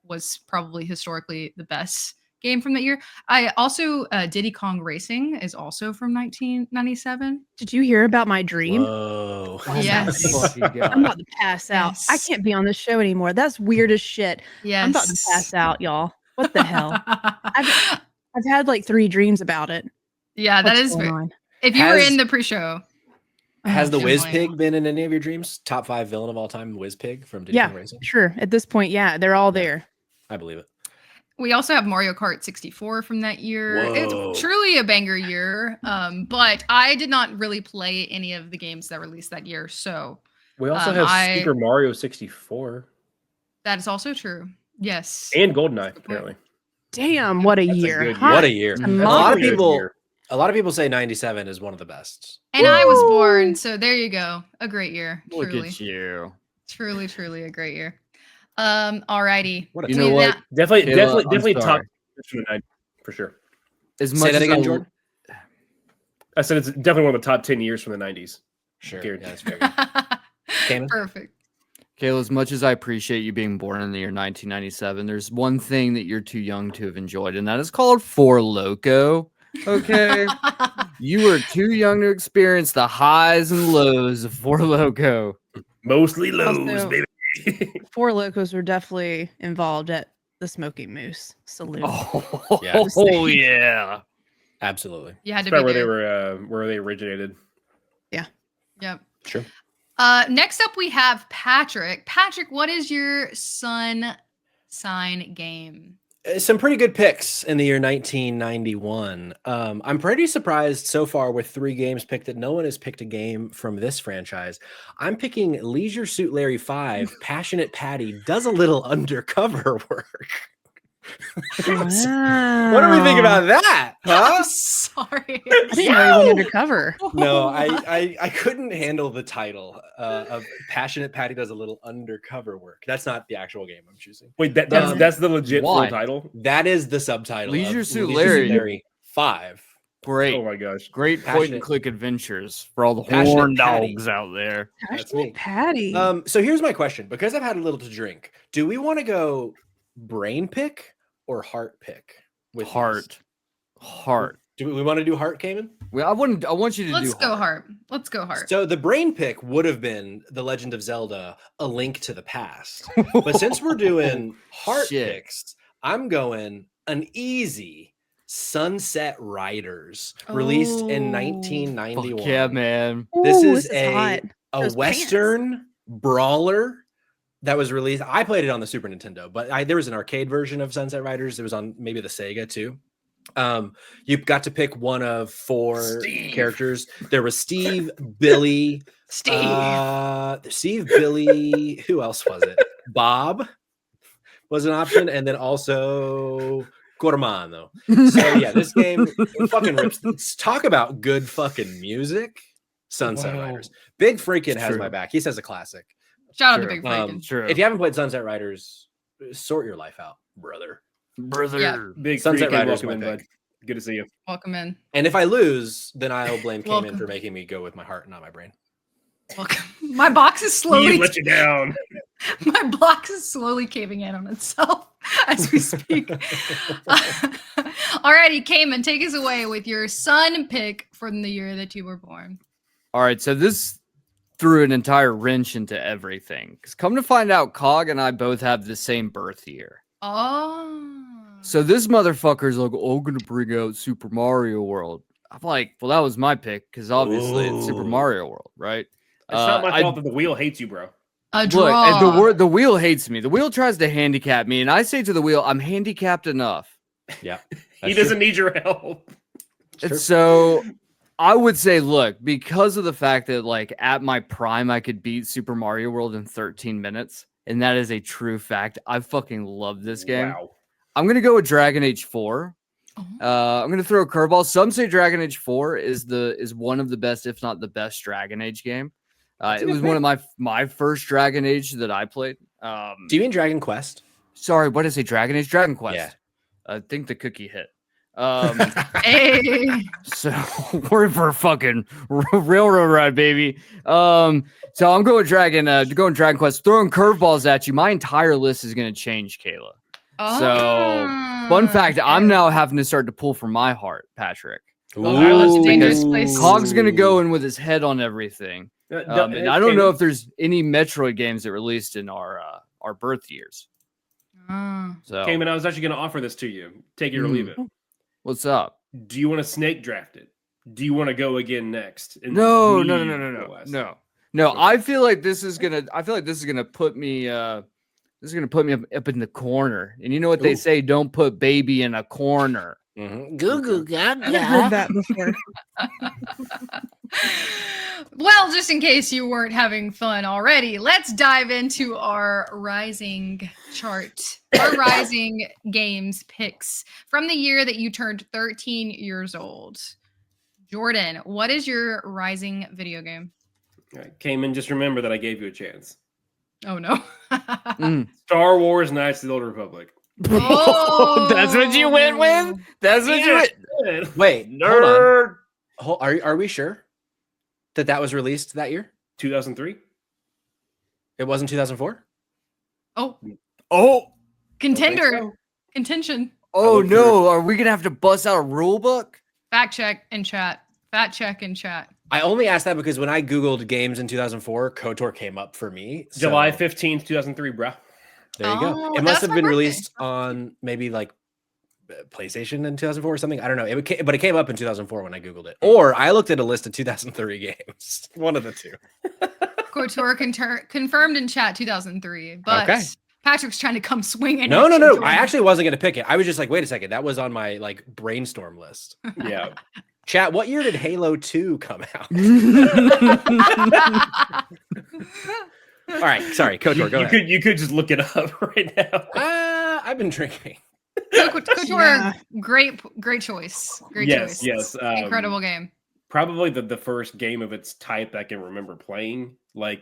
was probably historically the best game from that year. I also Diddy Kong Racing is also from 1997. Did you hear about my dream? Whoa. Yes. I'm about to pass out. Yes. I can't be on this show anymore. That's weird as shit. Yes. I'm about to pass out, y'all. What the hell? I've had like 3 dreams about it. Yeah, that is. If you were in the pre-show, has the Whiz Pig been in any of your dreams? Top 5 villain of all time, Whiz Pig from Diddy Kong Racing. Sure. At this point, yeah, they're all there. I believe it. We also have Mario Kart 64 from that year. Whoa. It's truly a banger year. But I did not really play any of the games that released that year. So we also have Super Mario 64. That is also true. Yes. And GoldenEye, apparently. Damn, what a year. What a year. A lot of people say 97 is one of the best. And I was born, so there you go. A great year. Look Truly. at you. Truly a great year. Alrighty. You know what? Definitely top from the 90s, for sure. Say that again, Jordan. I said it's definitely one of the top 10 years from the 90s. Sure. Yeah, that's very good. Perfect. Kayla, as much as I appreciate you being born in the year 1997, there's one thing that you're too young to have enjoyed, and that is called Four Loko. Okay? You were too young to experience the highs and lows of Four Loko. Mostly lows, Also, baby. 4 Locos were definitely involved at the Smoking Moose Saloon. Oh, Yeah. yeah. Absolutely. You had That's to be probably there. where they originated. Yep. Sure. Next up, we have Patrick. Patrick, what is your sun sign game? Some pretty good picks in the year 1991. I'm pretty surprised so far with 3 games picked that no one has picked a game from this franchise. I'm picking Leisure Suit Larry 5. Passionate Patty does a little undercover work. What do we think about that? Huh? I'm sorry. I didn't know he went undercover. No, I couldn't handle the title of Passionate Patty does a little undercover work. That's not the actual game I'm choosing. Wait, that's the legit full Why? title. That is the subtitle. Leisure of Suit Leisure Larry. 5. Great. Oh my gosh. Great point Passionate- and click adventures for all the Passionate horn Patty. dogs out there. That's me. Patty. So here's my question. Because I've had a little to drink, do we want to go brain pick or heart pick? With Heart. Heart. Do we want to do heart, Cayman? Well, I want you to Let's do go heart. Let's go heart. So the brain pick would have been The Legend of Zelda: A Link to the Past. But since we're doing heart Shit. picks, I'm going an easy Sunset Riders, released in Oh. 1991. Fuck yeah, man. This Ooh, is hot. a Those Western brawler that was released. I played it on the Super Nintendo, but there was an arcade version of Sunset Riders. It was on maybe the Sega too. You got to pick one of 4 characters. There was Steve, Billy, Steve, Billy. Who else was it? Bob was an option, and then also Cormano. So yeah, this game fucking rips. Let's talk about good fucking music. Sunset Wow. Riders. Big Freakin' It's has true. my back. He says a classic. Shout out to True. Big Freakin'. True. If you haven't played Sunset Riders, sort your life out, brother. Brother. Yeah. Big Sunset Sunset Riders, welcome my in, pick. bud. Good to see you. Welcome in. And if I lose, then I'll blame Cayman Welcome. for making me go with my heart, not my brain. Welcome. My box is slowly. He let you down. My box is slowly caving in on itself as we speak. Alrighty, Cayman, take us away with your sun pick from the year that you were born. All right, so this threw an entire wrench into everything. Because come to find out, Cog and I both have the same birth year. Oh. So this motherfucker's like, oh, I'm going to bring out Super Mario World. I'm like, well, that was my pick because obviously it's Super Ooh. Mario World, right? It's not my I- fault that the wheel hates you, bro. A Look, draw. and the wheel hates me. The wheel tries to handicap me, and I say to the wheel, I'm handicapped enough. Yeah. He doesn't need your help. And so I would say, look, because of the fact that like at my prime, I could beat Super Mario World in 13 minutes, and that is a true fact. I fucking love this game. Wow. I'm gonna go with Dragon Age 4. Oh. I'm gonna throw a curveball. Some say Dragon Age 4 is one of the best, if not the best, Dragon Age game. It was one of my first Dragon Age that I played. Do you mean Dragon Quest? Sorry, what did I say? Dragon Age? Dragon Quest. Yeah. I think the cookie hit. Hey. So we're for a fucking railroad ride, baby. So I'm going Dragon Quest, throwing curveballs at you. My entire list is gonna change, Kayla. Fun fact, I'm now having to start to pull from my heart, Patrick. Wow, that's a dangerous because place. Cog's gonna go in with his head on everything. And I don't know if if there's any Metroid games that released in our birth years. So Cayman, I was actually going to offer this to you. Take it or leave it. what's up? Do you want to snake draft it? Do you want to go again next? And No. we go last? No, I feel like this is gonna put me up in the corner. And you know what they say, don't put baby in a corner. Goo goo gaga. I've heard that before. Well, just in case you weren't having fun already, let's dive into our rising chart. Our rising games picks from the year that you turned 13 years old. Jordan, what is your rising video game? All right, Cayman, just remember that I gave you a chance. Oh no. Star Wars Knights of the Old Republic. Oh, That's what you went with? That's what you went. Wait, Nerd. hold on. Are we sure that was released that year? 2003. It wasn't 2004? Oh, contender. Contention. oh looked no. Are we gonna have to bust out a rule book? Fact check in chat. Fact check in chat. I only asked that because when I Googled games in 2004, KOTOR came up for me. so- July 15th, 2003, bro. There you go. Oh, It must that's have my been birthday. released on maybe like PlayStation in 2004 or something. I don't know. But it came up in 2004 when I Googled it. Or I looked at a list of 2003 games. One of the two. KOTOR confirmed in chat 2003, but Okay. Patrick's trying to come swinging. No. at you, I Jordan. actually wasn't going to pick it. I was just like, wait a second. That was on my like brainstorm list. Yeah. Chat, what year did Halo 2 come out? All right. Sorry. KOTOR, go ahead. You could just look it up right now. I've been drinking. KOTOR, Yeah. great choice. Great Yes, choice. yes, Incredible game. Probably the first game of its type I can remember playing, like,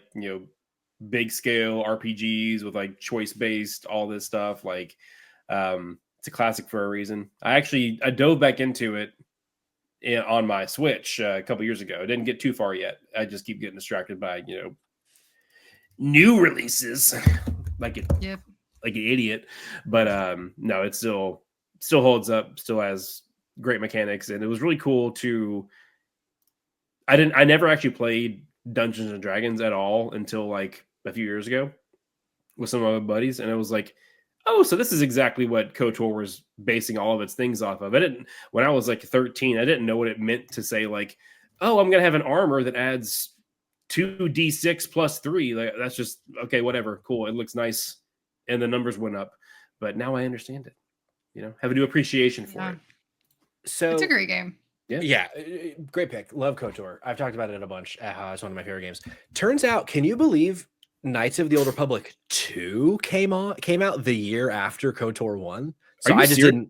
big scale RPGs with like choice based, all this stuff. Like, it's a classic for a reason. I dove back into it on my Switch a couple years ago. I didn't get too far yet. I just keep getting distracted by, new releases like an idiot. But no, it still holds up, still has great mechanics, and it was really cool to I never actually played Dungeons and Dragons at all until like a few years ago with some of my buddies, and it was like, oh, so this is exactly what KOTOR was basing all of its things off of. When I was like 13, I didn't know what it meant to say like, oh, I'm gonna have an armor that adds 2d6 plus 3. Like, that's just okay, whatever, cool, it looks nice, and the numbers went up. But now I understand it. Have a new appreciation for it. So It's a great game. Yeah, great pick. Love KOTOR. I've talked about it a bunch. It's one of my favorite games. Turns out, can you believe Knights of the Old Republic 2 came out the year after KOTOR 1? So I just didn't.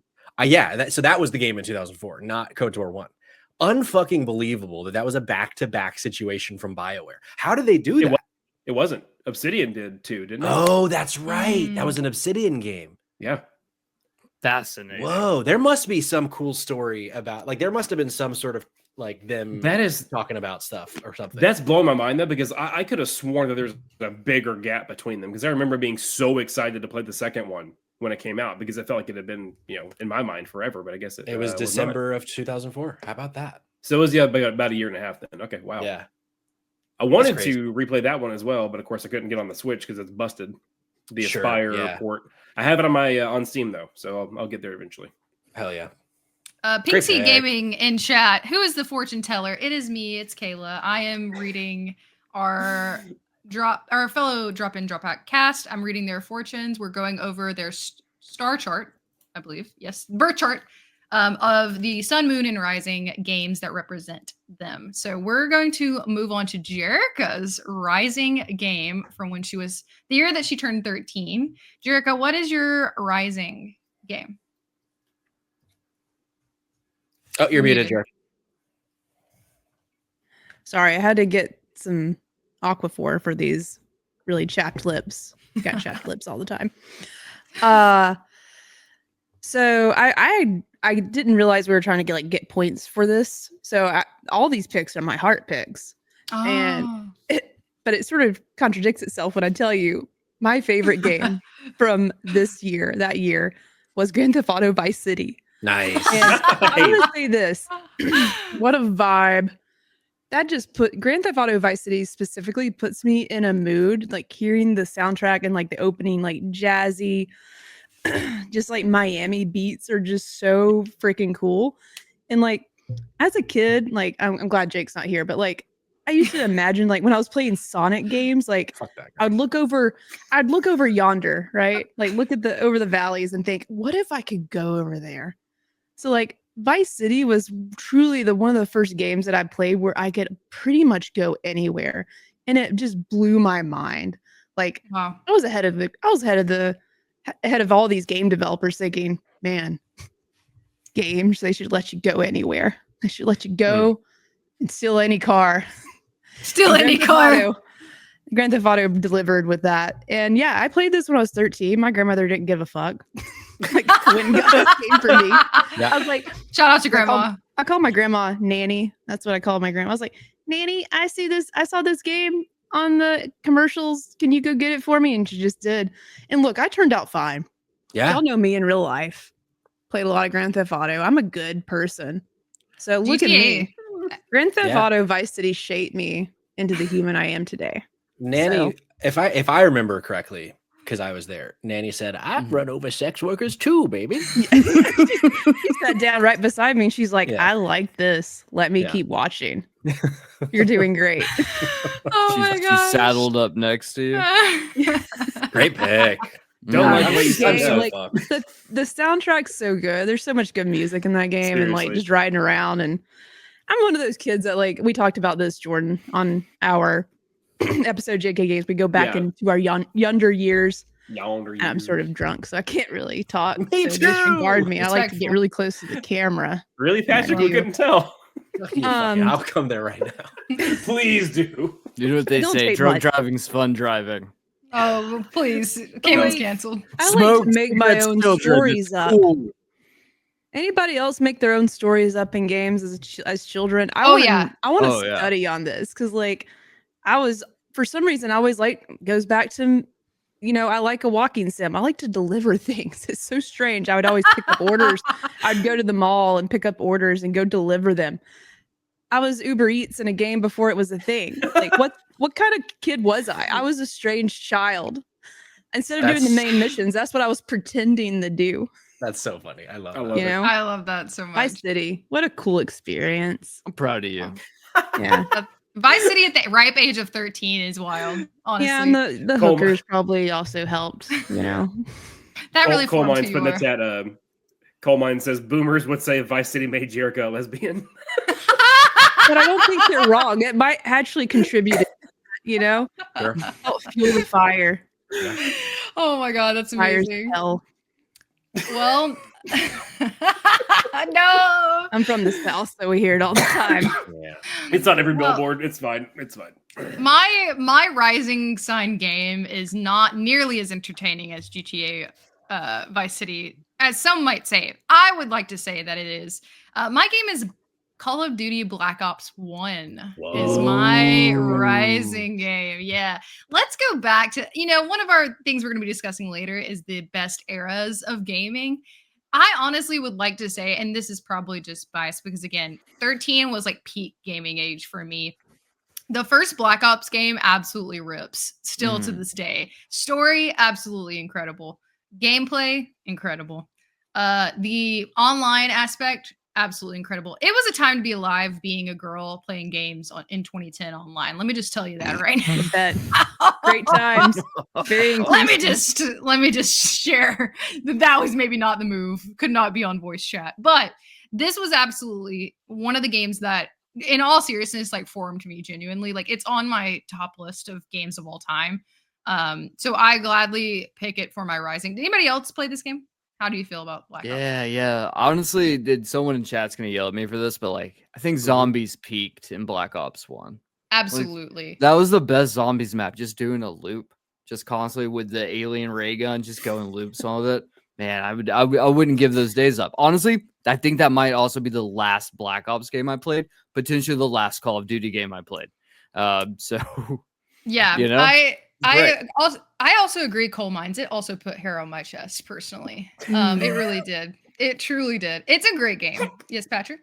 So that was the game in 2004, not KOTOR 1. Unfucking believable that was a back-to-back situation from BioWare. How did they do that? It wasn't. Obsidian did too, didn't it? Oh, that's right. That was an Obsidian game. Yeah. Fascinating. Whoa, there must be some cool story about, like, there must have been some sort of like them talking about stuff or something. That's blowing my mind though, because I could have sworn that there's a bigger gap between them, because I remember being so excited to play the second one when it came out, because it felt like it had been, in my mind forever, but I guess it was December of 2004. How about that? So it was about a year and a half then. Okay, wow. Yeah. I wanted to replay that one as well, but of course I couldn't get on the Switch because it's busted. The Aspire port. I have it on my on Steam though, so I'll get there eventually. Hell yeah. Pinksy Gaming in chat. Who is the fortune teller? It is me. It's Kayla. I am reading our fellow drop in drop out cast. I'm reading their fortunes. We're going over their star chart, I believe. Yes, birth chart of the Sun, Moon, and Rising games that represent them. So we're going to move on to Jerica's Rising game from when she was the year that she turned 13. Jerica, what is your Rising game? Oh, you're muted, Jerica. Sorry, I had to get some Aquaphor for these really chapped lips. Got chapped lips all the time. So I didn't realize we were trying to get points for this. So all these picks are my heart picks. Oh. But it sort of contradicts itself when I tell you my favorite game from that year was Grand Theft Auto Vice City. Nice. And I want to say this. What a vibe. That just Grand Theft Auto Vice City specifically puts me in a mood, like hearing the soundtrack and like the opening, like jazzy, just like Miami beats are just so freaking cool. And like as a kid, like I'm glad Jake's not here, but like I used to imagine like when I was playing Sonic games, like I'd look over yonder, right? Like look at over the valleys and think, what if I could go over there? So like Vice City was truly one of the first games that I played where I could pretty much go anywhere, and it just blew my mind. Like wow. I was ahead of all these game developers thinking, man, games, they should let you go anywhere. They should let you go and steal any car. Steal any car. Grand Theft Auto delivered with that. And yeah, I played this when I was 13. My grandmother didn't give a fuck. Like wouldn't get this game for me. Yeah. I was like, shout out to grandma. I call my grandma Nanny. That's what I call my grandma. I was like, Nanny, I saw this game on the commercials. Can you go get it for me? And she just did. And look, I turned out fine. Yeah. Y'all know me in real life. Played a lot of Grand Theft Auto. I'm a good person. So look at me. Grand Theft Auto Vice City shaped me into the human I am today. Nanny, if I remember correctly, because I was there. Nanny said, "I've run over sex workers too, baby." She sat down right beside me and she's like, Yeah. I like this. Let me Yeah. keep watching. You're doing great. Oh my She's gosh. saddled up next to you. Great pick. Don't like That what you game, said. like, the soundtrack's so good. There's so much good music in that game, and like Seriously. just riding around. And I'm one of those kids that, like, we talked about this, Jordan, on our episode JK Games. We go back Yeah. into our younger years. Yonder And I'm years. sort of drunk, so I can't really talk. Me so too. disregard me. I like to Respectful. get really close to the camera. Really, Patrick? We you. couldn't tell. I'll come there right now. Please do. You know what they Don't say? take Drunk much. driving's fun driving. Oh, please. Kayla's canceled. I like to make my own stories up. Cool. Anybody else make their own stories up in games as children? I want to Oh, yeah. study on this because, like, for some reason I always goes back to, I like a walking sim. I like to deliver things. It's so strange. I would always pick up orders. I'd go to the mall and pick up orders and go deliver them. I was Uber Eats in a game before it was a thing. Like, what kind of kid was I? I was a strange child. Instead of doing the main missions, that's what I was pretending to do. That's so funny. I love I that. love it. I love that so much. Vice City. What a cool experience. I'm proud of you. Yeah. Vice City at the ripe age of 13 is wild, honestly. Yeah, and the Coal hookers probably also helped, that really Coal formed Mines who putting you the are. chat. Coal Mine says boomers would say Vice City made Jerica a lesbian. But I don't think they're wrong. It might actually contribute, Sure. help fuel the fire. Oh my god, that's Fire's amazing. hell. Well, no. I'm from the South, so we hear it all the time. Yeah. It's on every Well- billboard. It's fine. It's fine. My rising sign game is not nearly as entertaining as GTA Vice City, as some might say. I would like to say that it is. My game is Call of Duty Black Ops 1 is my rising game. Yeah. Let's go back to, one of our things we're going to be discussing later is the best eras of gaming. I honestly would like to say, and this is probably just biased because, again, 13 was like peak gaming age for me. The first Black Ops game absolutely rips still to this day. Story, absolutely incredible. Gameplay, incredible. The online aspect, absolutely incredible. It was a time to be alive being a girl playing games in 2010 online. Let me just tell you that right now. I bet. Great times. Very let inclusive. me just share that was maybe not the move. Could not be on voice chat. But this was absolutely one of the games that, in all seriousness, like formed me genuinely. Like, it's on my top list of games of all time. So I gladly pick it for my rising. Did anybody else play this game? How do you feel about Black Ops? Yeah. Honestly, someone in chat's gonna yell at me for this, but like, I think zombies peaked in Black Ops 1. Absolutely. That was the best zombies map, just doing a loop, just constantly with the alien ray gun, just going loops all of it. Man, I wouldn't give those days up. Honestly, I think that might also be the last Black Ops game I played, potentially the last Call of Duty game I played. So Yeah, I also agree. Coal Mines. It also put hair on my chest personally. It really did. It truly did. It's a great game. Yes, Patrick.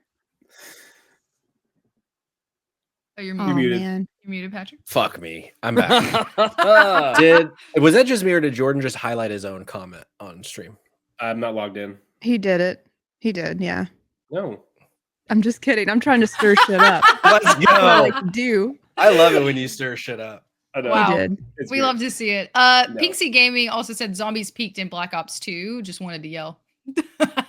Oh, you're muted. muted. Man. You're muted, Patrick. Fuck me. I'm back. Was that just me or did Jordan just highlight his own comment on stream? I'm not logged in. He did it. He did, yeah. No. I'm just kidding. I'm trying to stir shit up. Let's That's what I go. like to do. I love it when you stir shit up. I know. Wow. He did. It's We great. love to see it. No. Pinksy Gaming also said zombies peaked in Black Ops 2. Just wanted to yell.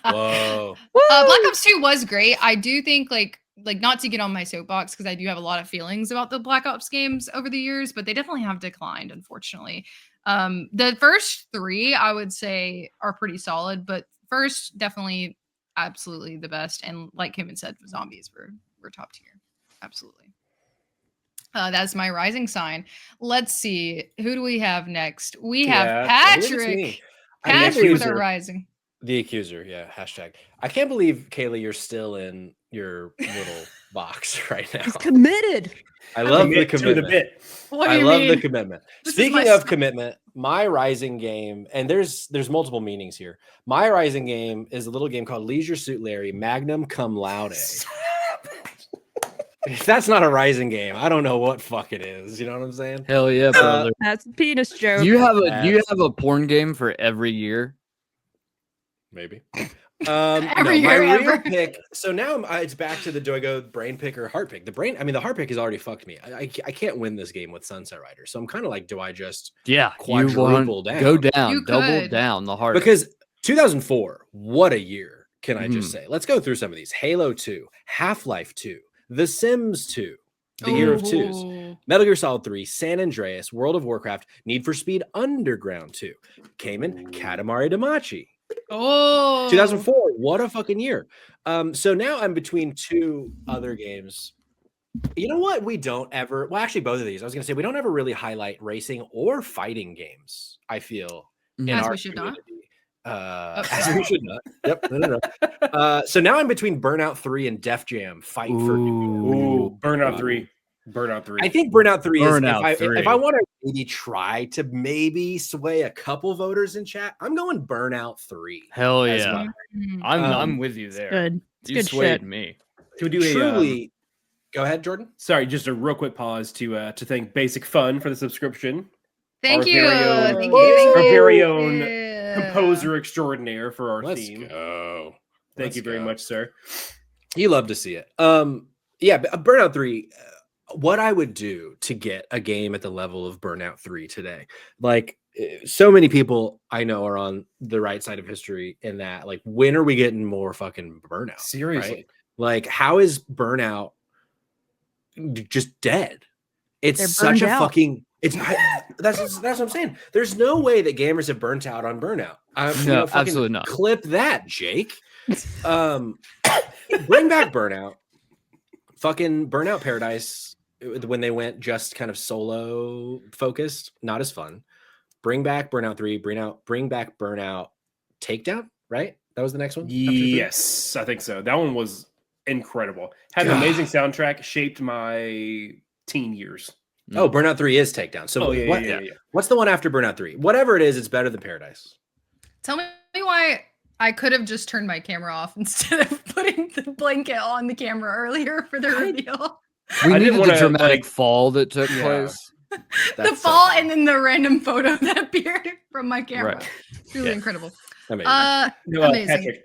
Whoa. Black Ops 2 was great. I do think like not to get on my soapbox because I do have a lot of feelings about the Black Ops games over the years, but they definitely have declined, unfortunately. The first 3 I would say are pretty solid, but first definitely absolutely the best. And like Kevin said, zombies were top tier. Absolutely. That's my rising sign. Let's see. Who do we have next? We have I believe it's Patrick. me. Patrick with our Accuser. rising. The accuser, yeah. Hashtag. I can't believe, Kayla, you're still in your little box right now. He's committed. I love the Commit to the commitment. bit. What do I you love mean? the commitment. This is Speaking my of style. commitment, my rising game, and there's multiple meanings here. My rising game is a little game called Leisure Suit Larry Magnum Cum Laude. If that's not a rising game, I don't know what fuck it is. You know what I'm saying? Hell yeah, brother. That's a penis joke. Do you have a porn game for every year? Maybe. Every my year real ever. pick. So now it's back to the do I go brain pick or heart pick? The heart pick has already fucked me. I can't win this game with Sunset Riders. So I'm kind of like, do I just quadruple down? Go down, You double could. down the heart. Because 2004, what a year! Can I just say? Let's go through some of these: Halo 2, Half-Life 2, The Sims 2, the year of twos, Ooh. Metal Gear Solid 3, San Andreas, World of Warcraft, Need for Speed Underground 2, Cayman, Katamari Damacy. Oh, 2004, what a fucking year. So now I'm between two other games. You know what? We don't ever, well, actually, both of these, I was going to say, we don't ever really highlight racing or fighting games, I feel, in As our we should not. community. As we should not. Yep. No. So now I'm between Burnout 3 and Def Jam Fight for Ooh, Burnout 3. Burnout 3. I think Burnout 3 is Burnout if 3. I want to maybe try to maybe sway a couple voters in chat, I'm going Burnout 3. Hell as yeah. my- I'm with you there. Good. It's You good swayed shit. me. Can we do Truly, go ahead, Jordan. sorry, just a real quick pause to thank Basic Fun for the subscription. Thank Our you. very own- Thank you. Thank our you. very own Yeah. Composer extraordinaire for our Let's theme. go. Thank Let's you very go. much, sir. You love to see it. Yeah, but Burnout 3, what I would do to get a game at the level of Burnout 3 today. Like so many people I know are on the right side of history in that, like, when are we getting more fucking Burnout? Seriously. Right? Like, how is Burnout just dead? It's They're such a burned out. fucking that's what I'm saying. There's no way that gamers have burnt out on Burnout. No, absolutely not. Clip that, Jake. Bring back Burnout. Fucking Burnout Paradise when they went just kind of solo focused, not as fun. Bring back Burnout 3, bring back Burnout Takedown, right? That was the next one? After 3? Yes, I think so. That one was incredible. Had an amazing soundtrack, shaped my teen years. Oh, Burnout 3 is Takedown. So yeah. what's the one after Burnout 3? Whatever it is, it's better than Paradise. Tell me why I could have just turned my camera off instead of putting the blanket on the camera earlier for the reveal. We I didn't needed the wanna, dramatic like- fall that took Yeah. place. The That's so fall fun. and then the random photo that appeared from my camera. Right. It's really Yeah. incredible. Amazing. No, Amazing. Patrick,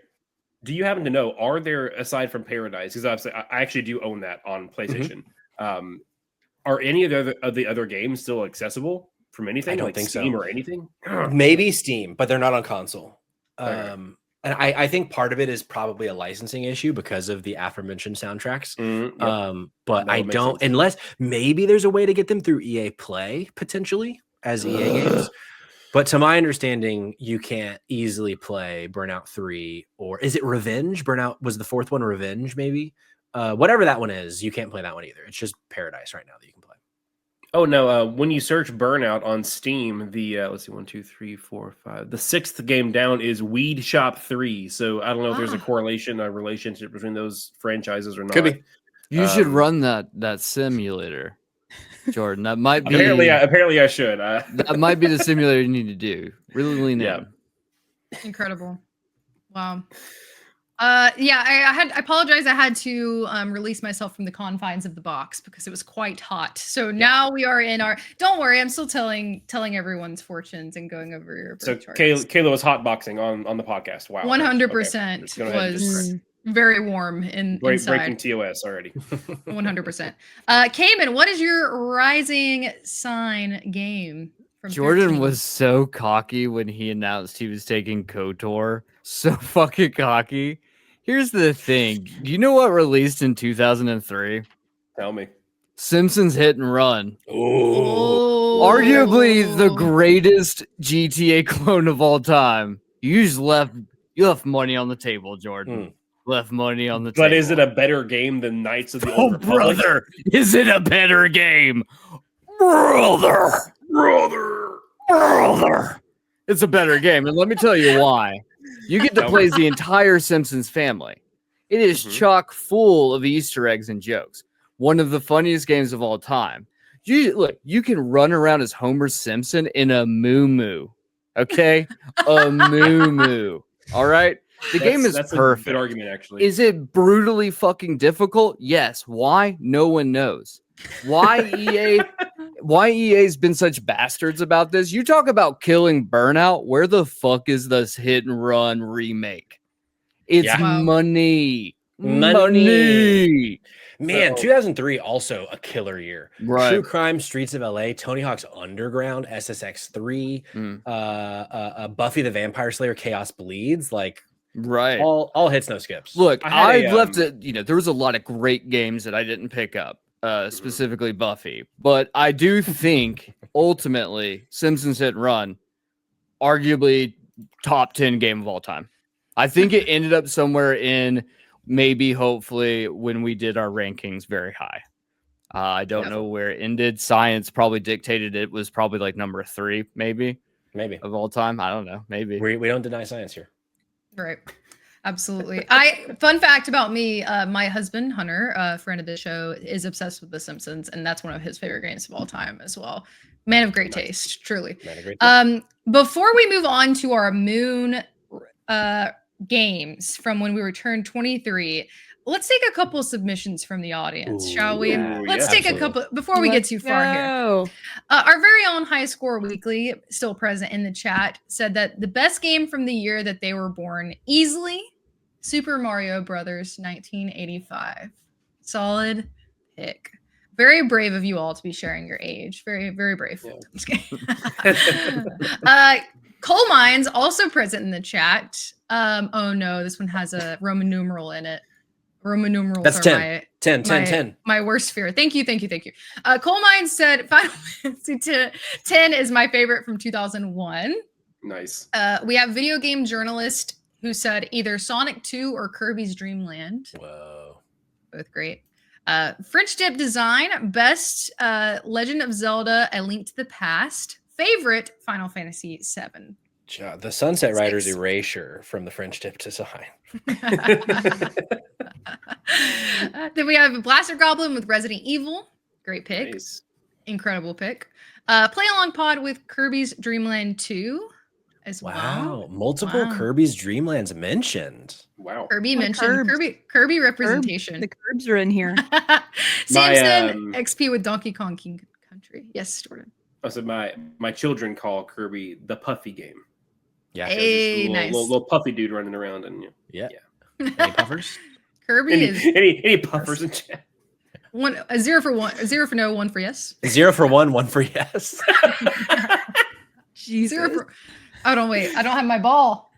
do you happen to know, are there, aside from Paradise, because I actually do own that on PlayStation, are any of the other games still accessible from anything? I don't like think so. Steam or anything? Maybe Steam, but they're not on console. Okay. And I think part of it is probably a licensing issue because of the aforementioned soundtracks. But That I would make don't, sense. unless maybe there's a way to get them through EA Play potentially as EA games. But to my understanding, you can't easily play Burnout 3, or is it Revenge? Burnout was the fourth one, Revenge, maybe. Whatever that one is, you can't play that one either. It's just Paradise right now that you can play. Oh no! When you search Burnout on Steam, the let's see, 1, 2, 3, 4, 5. The sixth game down is Weed Shop 3. So I don't know if there's a correlation, a relationship between those franchises or not. Could be. You should run that simulator, Jordan. That might be Apparently, I should. that might be the simulator you need to do. Really lean Yeah. in. Incredible. Wow. I apologize. I had to release myself from the confines of the box because it was quite hot. So now we are in our. Don't worry, I'm still telling everyone's fortunes and going over your birth So charts. Kayla was hotboxing on the podcast. Wow, 100% Just go ahead and just was very warm inside. breaking TOS already. 100%. Cayman, what is your rising sign game? From Jordan 13? was so cocky when he announced he was taking KOTOR. So fucking cocky. Here's the thing. Do you know what released in 2003? Tell me. Simpsons Hit and Run. Oh, Arguably the greatest GTA clone of all time. You just left money on the table, Jordan. Left money on the table. But is it a better game than Knights of the Old Republic? brother? Is it a better game? Brother. It's a better game, and let me tell you why. You get to play as the entire Simpsons family. It is chock full of Easter eggs and jokes. One of the funniest games of all time. You can run around as Homer Simpson in a moo-moo. Okay? A moo-moo. All right? The game is that's perfect. a good argument, actually. Is it brutally fucking difficult? Yes. Why? No one knows. Why EA's been such bastards about this? You talk about killing Burnout. Where the fuck is this hit and run remake? It's money. Money. Man, 2003 also a killer year. Right. True Crime, Streets of LA, Tony Hawk's Underground, SSX 3, Buffy the Vampire Slayer, Chaos Bleeds, like right. All hits, no skips. Look, I've left it, there was a lot of great games that I didn't pick up, specifically Buffy, but I do think ultimately Simpsons Hit and Run, arguably top 10 game of all time. I think it ended up somewhere in maybe, hopefully, when we did our rankings, very high. I don't know where it ended. Science probably dictated it was probably like number 3, maybe of all time. I don't know. Maybe we don't deny science here. Right. Absolutely. Fun fact about me, my husband, Hunter, a friend of the show, is obsessed with The Simpsons, and that's one of his favorite games of all time as well. Man of great taste, truly. Man of great taste. Before we move on to our moon games from when we returned 23, let's take a couple submissions from the audience, shall we? Let's take a couple before we get too far here. Our very own High Score Weekly, still present in the chat, said that the best game from the year that they were born, easily Super Mario Brothers 1985. Solid pick. Very brave of you all to be sharing your age. Very, very brave. Yeah. Coal Mines, also present in the chat. Oh no, this one has a Roman numeral in it. Roman numerals That's are 10. My worst fear. Thank you. Coal Mines said Final Fantasy 10 is my favorite from 2001. Nice. We have video game journalist who said either Sonic 2 or Kirby's Dream Land. Whoa. Both great. French Dip Design, best Legend of Zelda, A Link to the Past. Favorite, Final Fantasy 7. The Sunset Riders erasure from the French Dip Design. Then we have Blaster Goblin with Resident Evil. Great pick. Nice. Incredible pick. Play Along Pod with Kirby's Dream Land 2 as well. Wow. Multiple Kirby's Dream Lands mentioned. Wow. Kirby mentioned. Kirby representation. The Curbs are in here. Samson XP with Donkey Kong King Country. Yes, Jordan. So my children call Kirby the Puffy game. Yeah. Hey, little puffy dude running around and Any puffers? Kirby is any puffers in chat. A 0 for 1, 0 for no, 1 for yes. 0 for 1, 1 for yes. Jesus. 0 for. Oh, don't wait. I don't have my ball.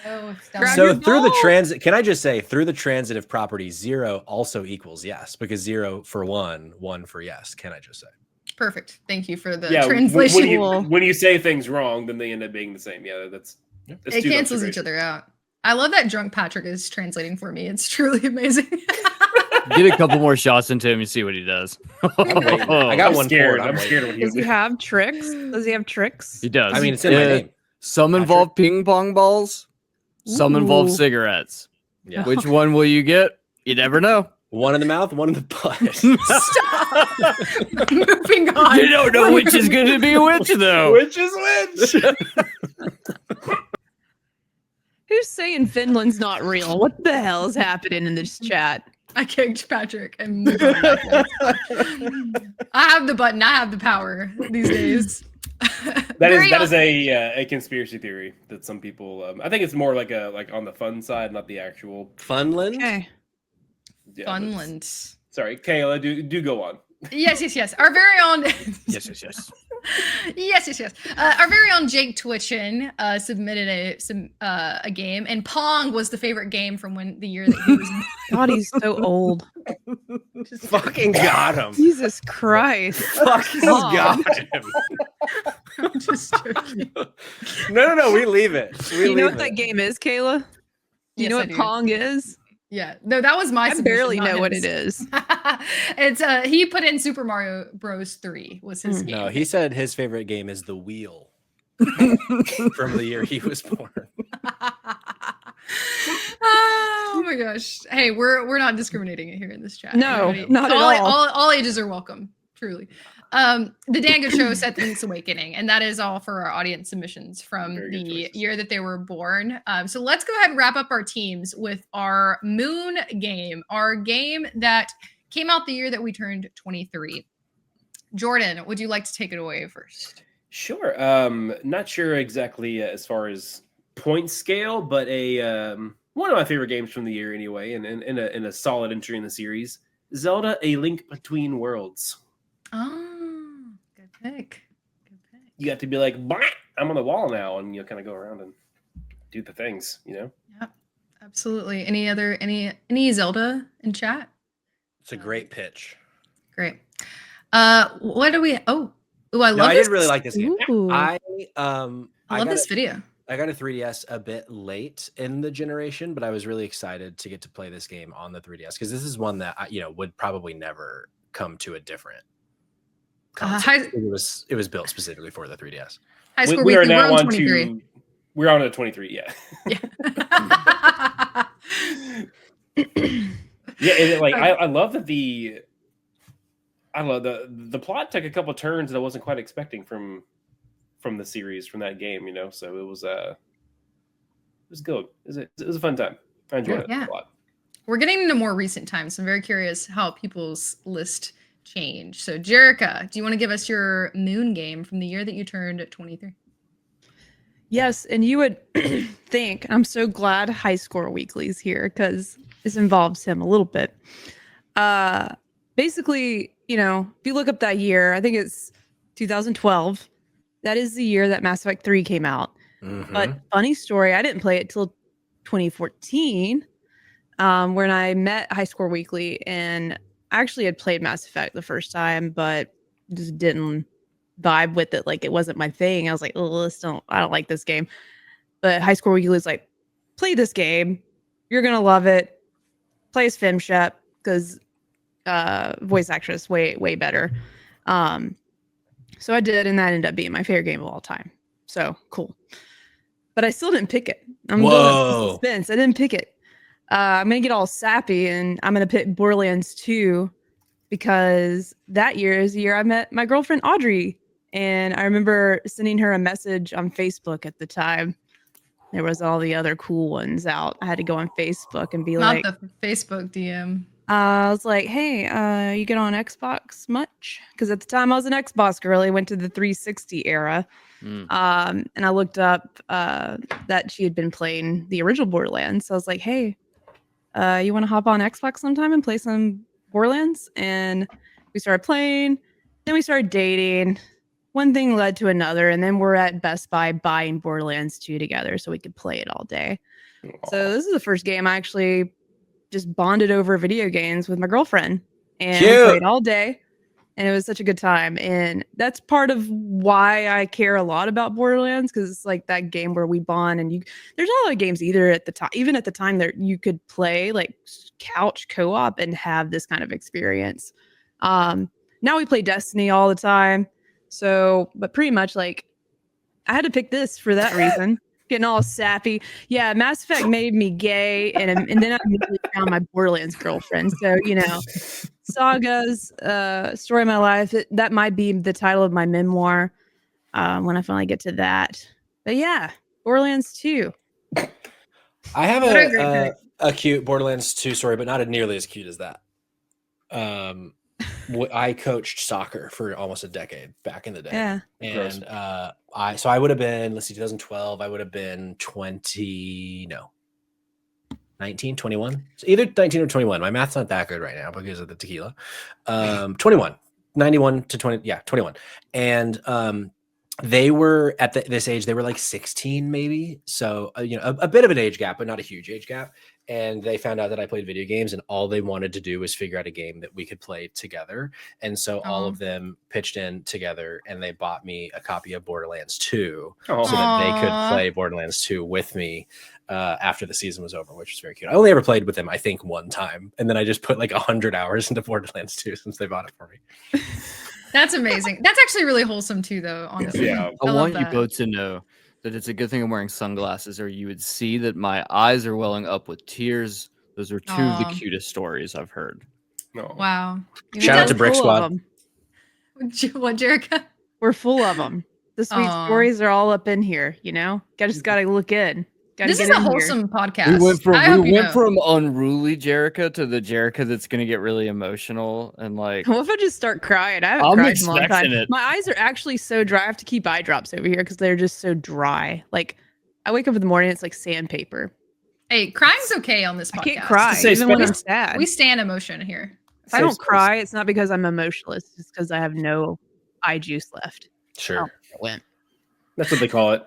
Oh, so through the transit, can I just say through the transitive property, 0 also equals yes, because 0 for 1, 1 for yes. Can I just say? Perfect. Thank you for the translation. When you say things wrong, then they end up being the same. Yeah, it cancels each other out. I love that drunk Patrick is translating for me. It's truly amazing. Get a couple more shots into him and see what he does. I got one scared. I'm scared when Does he have tricks? Does he have tricks? He does. I mean, it's in my name. Some involve ping pong balls. Some involve cigarettes. Yeah. Which one will you get? You never know. One in the mouth, one in the butt. Stop. Moving on. You don't know which is going to be which, though. Which is which? Who's saying Finland's not real? What the hell is happening in this chat? I kicked Patrick and moved on I have the button. I have the power these days. That is a conspiracy theory that some people. I think it's more like on the fun side, not the actual Funland. Okay. Yeah, Funland. Sorry, Kayla. Do go on. Yes. Our very own. Yes. Yes. Our very own Jake Twitchin submitted a game, and Pong was the favorite game from the year that he was. God, he's so old. Just fucking got him. Jesus Christ. Fucking got him. I'm just joking. No. We leave it. You know what that game is, Kayla? You know I what do. Pong is? Yeah, no, that was my. I barely know what it is. It's he put in Super Mario Bros. 3 was his game. No, he said his favorite game is The Wheel from the year he was born. Oh my gosh! Hey, we're not discriminating here in this chat. No, Everybody, not at all. All ages are welcome. Truly. The Dango Show said Link's Awakening, and that is all for our audience submissions from Very good the choices. year that they were born. So let's go ahead and wrap up our teams with our Moon game, our game that came out the year that we turned 23. Jordan, would you like to take it away first? Sure. Not sure exactly as far as point scale, but a one of my favorite games from the year anyway, and in a solid entry in the series, Zelda: A Link Between Worlds. Oh, good pick. Good pick. You got to be like, "Bah, I'm on the wall now," and you kind of go around and do the things, you know. Yeah, absolutely. Any Zelda in chat? It's a great pitch. Great. What do we? Oh, I love No, I this. did really like this game. Ooh. I love got this it- video. I got a 3DS a bit late in the generation, but I was really excited to get to play this game on the 3DS because this is one that would probably never come to a different console. It was built specifically for the 3DS. High School We are Weekly, we're now on on 23. to we're on to 23. Yeah. Yeah, and I love that the plot took a couple turns that I wasn't quite expecting from the series, from that game, you know. So it was good. It was a fun time. I enjoyed it Yeah. a lot. We're getting into more recent times. So I'm very curious how people's list changed. So Jerica, do you want to give us your Moon game from the year that you turned 23? Yes, and you would think, I'm so glad High Score Weekly's here because this involves him a little bit. Basically, if you look up that year, I think it's 2012. That is the year that Mass Effect 3 came out. Mhm. But funny story, I didn't play it till 2014 when I met High Score Weekly, and I actually had played Mass Effect the first time, but just didn't vibe with it. Like, it wasn't my thing. I was like, oh, I don't like this game. But High Score Weekly was like, play this game. You're going to love it. Play as FemShep because voice actress way better. So I did, and that ended up being my favorite game of all time. So cool. But I still didn't pick it. I'm building suspense. I didn't pick it. I'm going to get all sappy, and I'm going to pick Borderlands 2 because that year is the year I met my girlfriend, Audrey. And I remember sending her a message on Facebook at the time. There was all the other cool ones out. I had to go on Facebook and be Not like, the Facebook DM. I was like, hey, you get on Xbox much? Because at the time I was an Xbox girl. I went to the 360 era. And I looked up that she had been playing the original Borderlands. So I was like, hey, you want to hop on Xbox sometime and play some Borderlands? And we started playing. Then we started dating. One thing led to another. And then we're at Best Buy buying Borderlands 2 together so we could play it all day. So this is the first game I actually just bonded over video games with my girlfriend. And we played all day. And it was such a good time. And that's part of why I care a lot about Borderlands, because it's like that game where we bond. And there's a lot of games even at the time that you could play like couch co-op and have this kind of experience. Now we play Destiny all the time. So, but pretty much like I had to pick this for that reason. Getting all sappy. Yeah, Mass Effect made me gay, and then I immediately found my Borderlands girlfriend. So, Saga's story of my life. That might be the title of my memoir when I finally get to that. But yeah, Borderlands 2. I have a cute Borderlands 2 story, but not nearly as cute as that. I coached soccer for almost a decade back in the day. Yeah. And I would have been, 2012, I would have been 19, 21. So either 19 or 21. My math's not that good right now because of the tequila. 21, 91 to 20. Yeah, 21. And they were at this age, they were like 16 maybe. So, a bit of an age gap, but not a huge age gap. And they found out that I played video games, and all they wanted to do was figure out a game that we could play together. And so all of them pitched in together, and they bought me a copy of Borderlands 2 so that they could play Borderlands 2 with me after the season was over, which was very cute. I only ever played with them, I think, one time. And then I just put like 100 hours into Borderlands 2 since they bought it for me. That's amazing. That's actually really wholesome too, though, honestly. Yeah. I want you both to know that it's a good thing I'm wearing sunglasses, or you would see that my eyes are welling up with tears. Those are two of the cutest stories I've heard. No. Wow. Shout out to Brick Full of Squad. them. What, Jerica? We're full of them. The sweet Aw. stories are all up in here, you know? Just gotta look in. Gotta This get is a in here. wholesome We podcast. went from I hope you know. unruly Jerica to the Jerica that's gonna get really emotional and like. What if I just start crying? I haven't I'm cried in a long time. expecting it. My eyes are actually so dry. I have to keep eye drops over here because they're just so dry. Like I wake up in the morning, it's like sandpaper. Hey, crying's okay on this podcast. I can't cry Say, even when I'm Spence, sad. We stand emotion here. If I don't cry, it's not because I'm emotionless. It's because I have no eye juice left. Sure. It went. That's what they call it.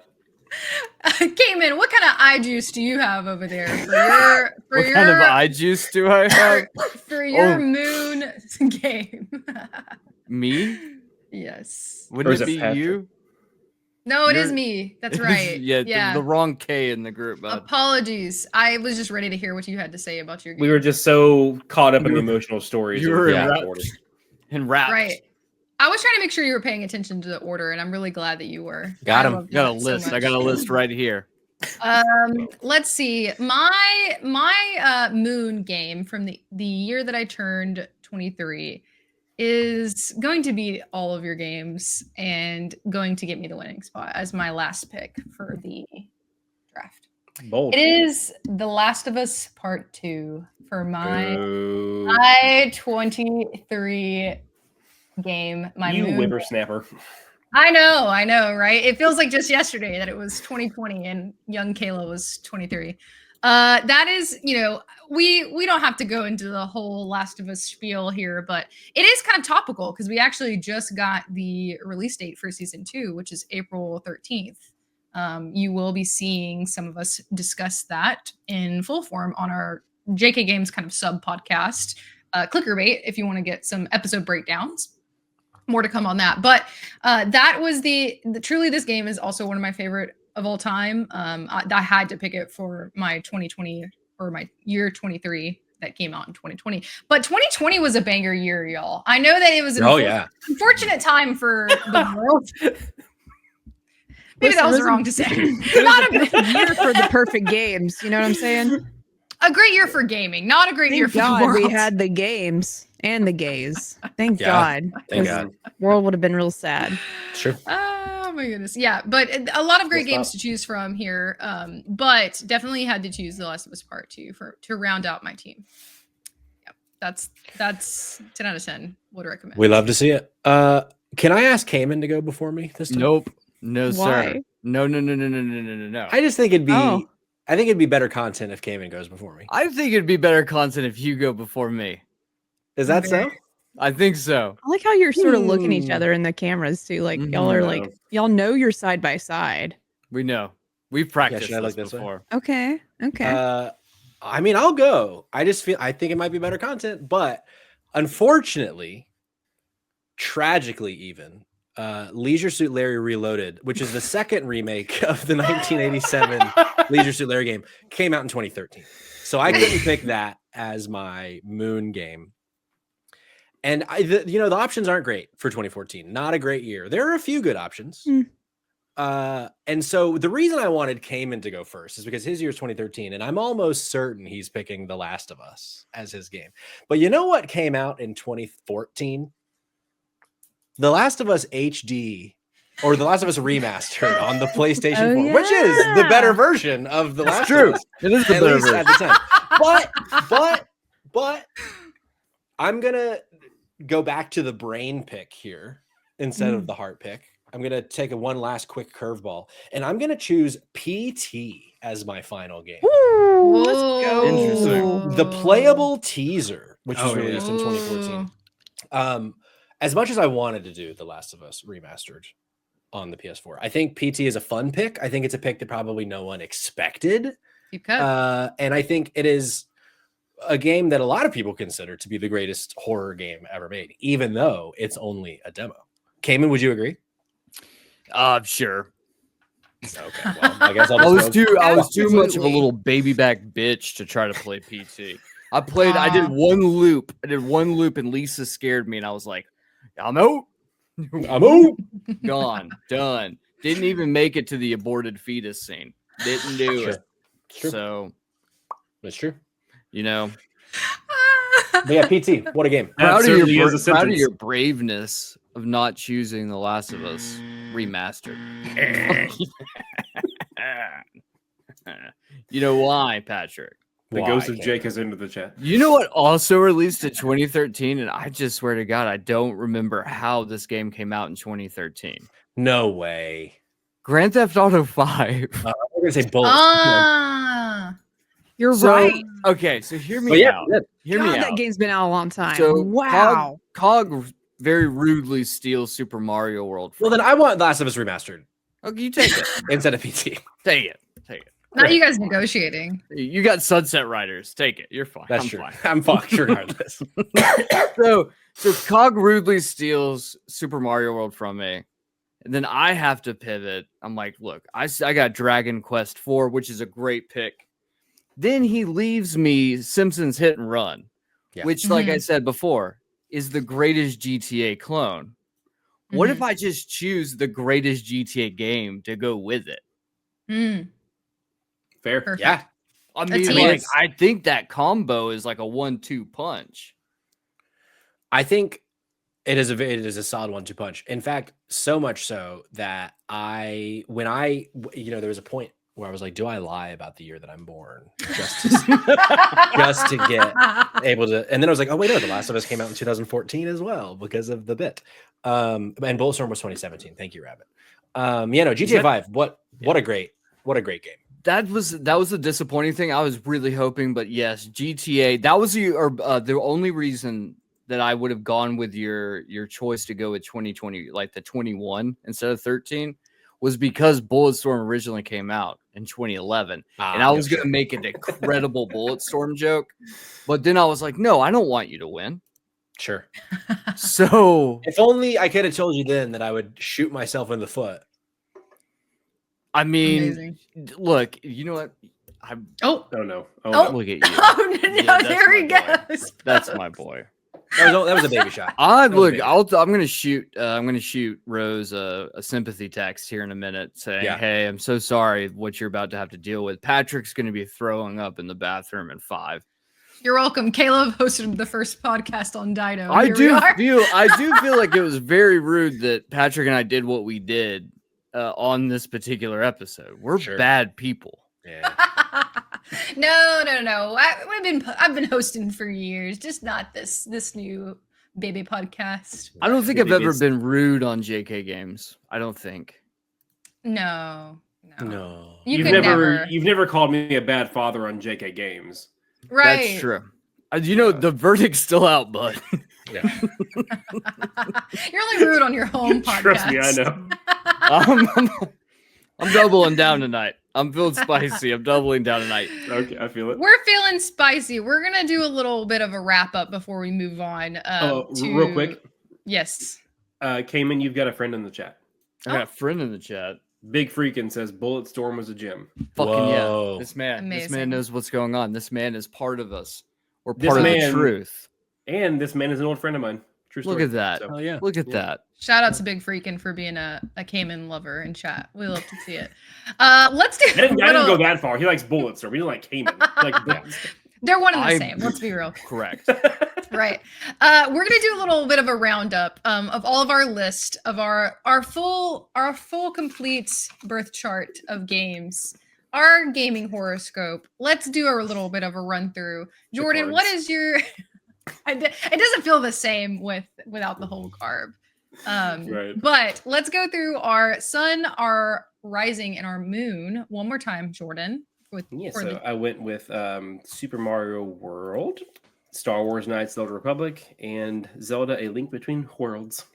Cayman, what kind of eye juice do you have over there for What your kind of eye juice do I have? for your Oh. moon game? Me? Yes. Or Wouldn't is it it be Patrick? you? No, it is You're- me. That's right. yeah, The wrong K in the group, bud. Apologies. I was just ready to hear what you had to say about your game. We were just so caught up in the You were- emotional stories. you that were we in forgot rap- the order. And rap. right. I was trying to make sure you were paying attention to the order, and I'm really glad that you were. Got I him. love Got a that so list. I much. got a list right here. Let's see. My moon game from the year that I turned 23 is going to beat all of your games and going to get me the winning spot as my last pick for the draft. Bold. It is The Last of Us Part 2 for my Ooh. 23 game. My You moon. whippersnapper. I know, right? It feels like just yesterday that it was 2020 and young Kayla was 23. That is, we don't have to go into the whole Last of Us spiel here, but it is kind of topical because we actually just got the release date for season 2, which is April 13th. You will be seeing some of us discuss that in full form on our JK Games kind of sub podcast, Clickerbait, if you want to get some episode breakdowns. More to come on that, but that was the truly, this game is also one of my favorite of all time. I had to pick it for my 2020 or my year 23 that came out in 2020, but 2020 was a banger year, y'all. I know that it was an unfortunate time for the world. Maybe that was wrong to say. Not a year for the perfect games. You know what I'm saying? A great year for gaming, not a great year for God the world. we had the games and the gays. Thank Yeah, God. thank 'Cause God. the world would have been real sad. Sure. Oh my goodness. Yeah, but a lot of great games to choose from here. But definitely had to choose The Last of Us Part 2 to round out my team. Yep. That's 10 out of 10. Would recommend. We love to see it. Can I ask Cayman to go before me this time? Nope. No, Why? sir. No. I just think it'd be Oh. I think it'd be better content if Cayman goes before me. I think it'd be better content if you go before me. Is that so? I think so. I like how you're sort of looking at each other in the cameras too. Like y'all are like y'all know you're side by side. We know. We've practiced should I look this this way? before. Okay. Okay. I mean, I'll go. I think it might be better content, but unfortunately, tragically even, Leisure Suit Larry Reloaded, which is the second remake of the 1987 Leisure Suit Larry game, came out in 2013. So I couldn't pick that as my moon game. And the options aren't great for 2014. Not a great year. There are a few good options. And so the reason I wanted Cayman to go first is because his year is 2013, and I'm almost certain he's picking The Last of Us as his game. But you know what came out in 2014? The Last of Us HD, or The Last of Us Remastered on the PlayStation 4, which is the better version of The Last of Us. It is the At better least at version. the time. But I'm gonna go back to the brain pick here instead of the heart pick. I'm gonna take one last quick curveball, and I'm gonna choose PT as my final game. Ooh, let's go. Interesting. The playable teaser, which was Oh, yeah. released in 2014. As much as I wanted to do The Last of Us Remastered on the PS4, I think PT is a fun pick. I think it's a pick that probably no one expected. You could. And I think it is a game that a lot of people consider to be the greatest horror game ever made, even though it's only a demo. Cayman, would you agree? Sure. Okay, well, I guess I was too much of a Absolutely. little baby back bitch to try to play PT. I did one loop. And Lisa scared me and I was like, I'm out. I'm out. Gone. Done. Didn't even make it to the aborted fetus scene. Didn't do it. True. So, That's true. proud But yeah, PT, what a game. That of certainly is a your sentence. braveness of not choosing The Last of Us remastered. You know why, Patrick? The Why, ghost of Kayla? Jake is into the chat. You know what also released in 2013? And I just swear to God, I don't remember how this game came out in 2013. No way. Grand Theft Auto 5. I'm gonna say bullets. Ah, You're So, right. okay, so hear But me yeah, out. good. Hear God, me that out. game's been out a long time. So wow. Cog very rudely steals Super Mario World. Well, then I want Last of Us remastered Okay, you take it. instead of PT. Take it. Take it. now you guys negotiating. You got Sunset Riders. Take it. You're fine. That's I'm true. fine. I'm fucked regardless. So Cog rudely steals Super Mario World from me. And then I have to pivot. I'm like, look, I got Dragon Quest 4, which is a great pick. Then he leaves me Simpsons Hit and Run, Yeah. which, like I said before, is the greatest GTA clone. What if I just choose the greatest GTA game to go with it? Fair. Perfect. Yeah. I That's mean, like, easy. I think that combo is like a 1-2 punch. I think it is a solid 1-2 punch. In fact, so much so that there was a point where I was like, do I lie about the year that I'm born just to get able to? And then I was like, oh wait, no, The Last of Us came out in 2014 as well because of the bit. And Bulletstorm was 2017. Thank you, Rabbit. GTA 5. What a great game. That was the disappointing thing. I was really hoping, but yes, GTA. That was the only reason that I would have gone with your choice to go with 2020, like the 21 instead of 13, was because Bulletstorm originally came out in 2011, and I was going to make an incredible Bulletstorm joke, but then I was like, no, I don't want you to win. Sure. So If only I could have told you then that I would shoot myself in the foot. I mean, Amazing. look, you know what? Oh, no. Oh. Look at you. oh no, Yeah, that's there he my boy. goes. That's my boy. That was a baby shot. Look, baby. I'm gonna shoot. I'm gonna shoot Rose a sympathy text here in a minute, saying, Yeah. "Hey, I'm so sorry what you're about to have to deal with. Patrick's gonna be throwing up in the bathroom in 5." You're welcome. Caleb hosted the first podcast on Dido. I Here we do are. feel like it was very rude that Patrick and I did what we did on this particular episode. We're Sure. bad people. Yeah. No. I've been hosting for years, just not this new baby podcast. I don't think I've Maybe ever it's- been rude on JK games. I don't think. No. No. You could never. You've never called me a bad father on JK Games. Right. That's true. The verdict's still out, bud. Yeah. You're only rude on your home podcast. Trust me, I know. I'm doubling down tonight. I'm feeling spicy. I'm doubling down tonight. Okay, I feel it. We're feeling spicy. We're gonna do a little bit of a wrap up before we move on. Real quick, Yes. Cayman, you've got a friend in the chat. I got a friend in the chat. Big Freakin' says Bulletstorm was a gym. Fucking Whoa. yeah. This man Amazing. knows what's going on. This man is part of us. We're This part of the man- truth. And this man is an old friend of mine. True story. Look at that. So, Oh yeah. Look at Yeah. that. Shout out to Big Freakin' for being a Cayman lover in chat. We love to see it. Let's do. I didn't go that far. He likes Bulletstorm. We don't like Cayman. He likes Bulletstorm. They're one and the I- same. Let's be real. Correct. Right. We're gonna do a little bit of a roundup of all of our list of our full complete birth chart of games, our gaming horoscope. Let's do a little bit of a run through. Jordan, what cards. is your? It doesn't feel the same without the whole carb. Right. But let's go through our sun, our rising, and our moon one more time, Jordan. Yeah, for so the- I went with Super Mario World, Star Wars Knights of the Old Republic, and Zelda: A Link Between Worlds.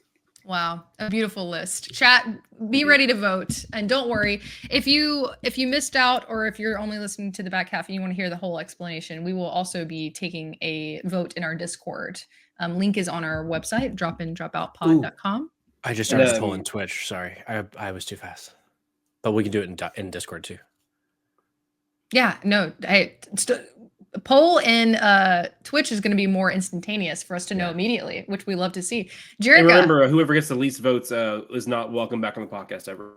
Wow, a beautiful list. Chat, be ready to vote, and don't worry if you missed out, or if you're only listening to the back half and you want to hear the whole explanation. We will also be taking a vote in our Discord. Link is on our website, dropindropoutpod.com. I just started Um, pulling Twitch. Sorry, I was too fast. But we can do it in Discord too. Yeah, no, poll in Twitch is going to be more instantaneous for us to know Yeah. immediately, which we love to see. And Jerica. remember, whoever gets the least votes is not welcome back on the podcast ever.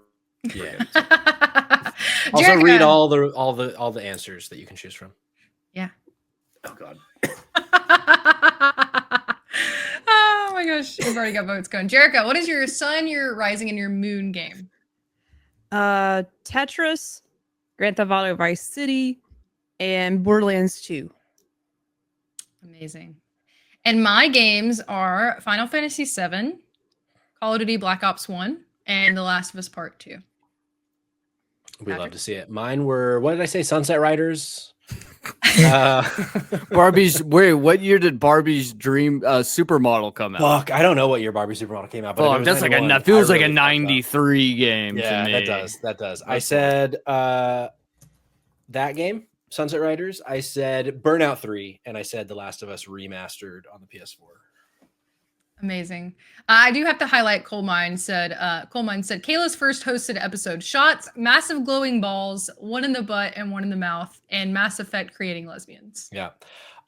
Yeah. Also Jerica. read all the answers that you can choose from. Oh God. Oh my gosh, we've already got votes going. Jerica, what is your sun, your rising, and your moon game? Tetris, Grand Theft Auto Vice City, and Borderlands 2. Amazing. And my games are Final Fantasy VII, Call of Duty Black Ops 1, and The Last of Us Part 2. We love to see it. Mine were, what did I say? Sunset Riders. Barbie's. Wait, what year did Barbie's Dream Supermodel come out? Fuck, I don't know what year Barbie Supermodel came out, but Fuck, that's like that feels like a '93 game. Yeah, to me. that does. I said that game, Sunset Riders. I said Burnout 3, and I said The Last of Us remastered on the PS4. Amazing. I do have to highlight Coal Mine said Kayla's first hosted episode, shots, massive glowing balls, one in the butt and one in the mouth, and Mass Effect creating lesbians. Yeah.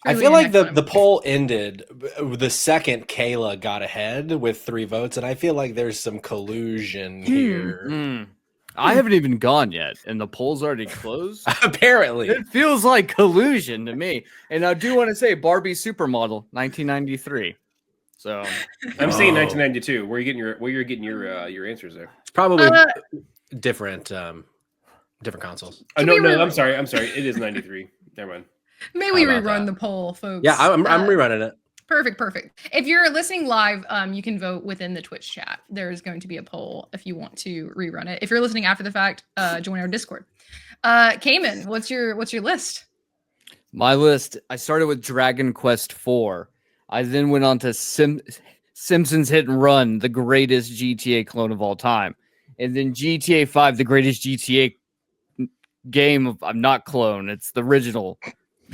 Truly I feel like an the poll ended the second Kayla got ahead with 3 votes, and I feel like there's some collusion here. I haven't even gone yet, and the poll's already closed. Apparently. It feels like collusion to me. And I do want to say Barbie Supermodel, 1993. So I'm saying 1992. Where you're getting your answers there? It's probably different consoles. Oh, no, I'm sorry. It is 93. Never mind. May we rerun the poll, folks? Yeah, I'm rerunning it. Perfect. If you're listening live, you can vote within the Twitch chat. There's going to be a poll if you want to rerun it. If you're listening after the fact, join our Discord. Cayman, what's your list? My list, I started with Dragon Quest 4. I then went on to Simpsons Hit and Run, the greatest GTA clone of all time. And then GTA 5, the greatest GTA game I'm not clone. It's the original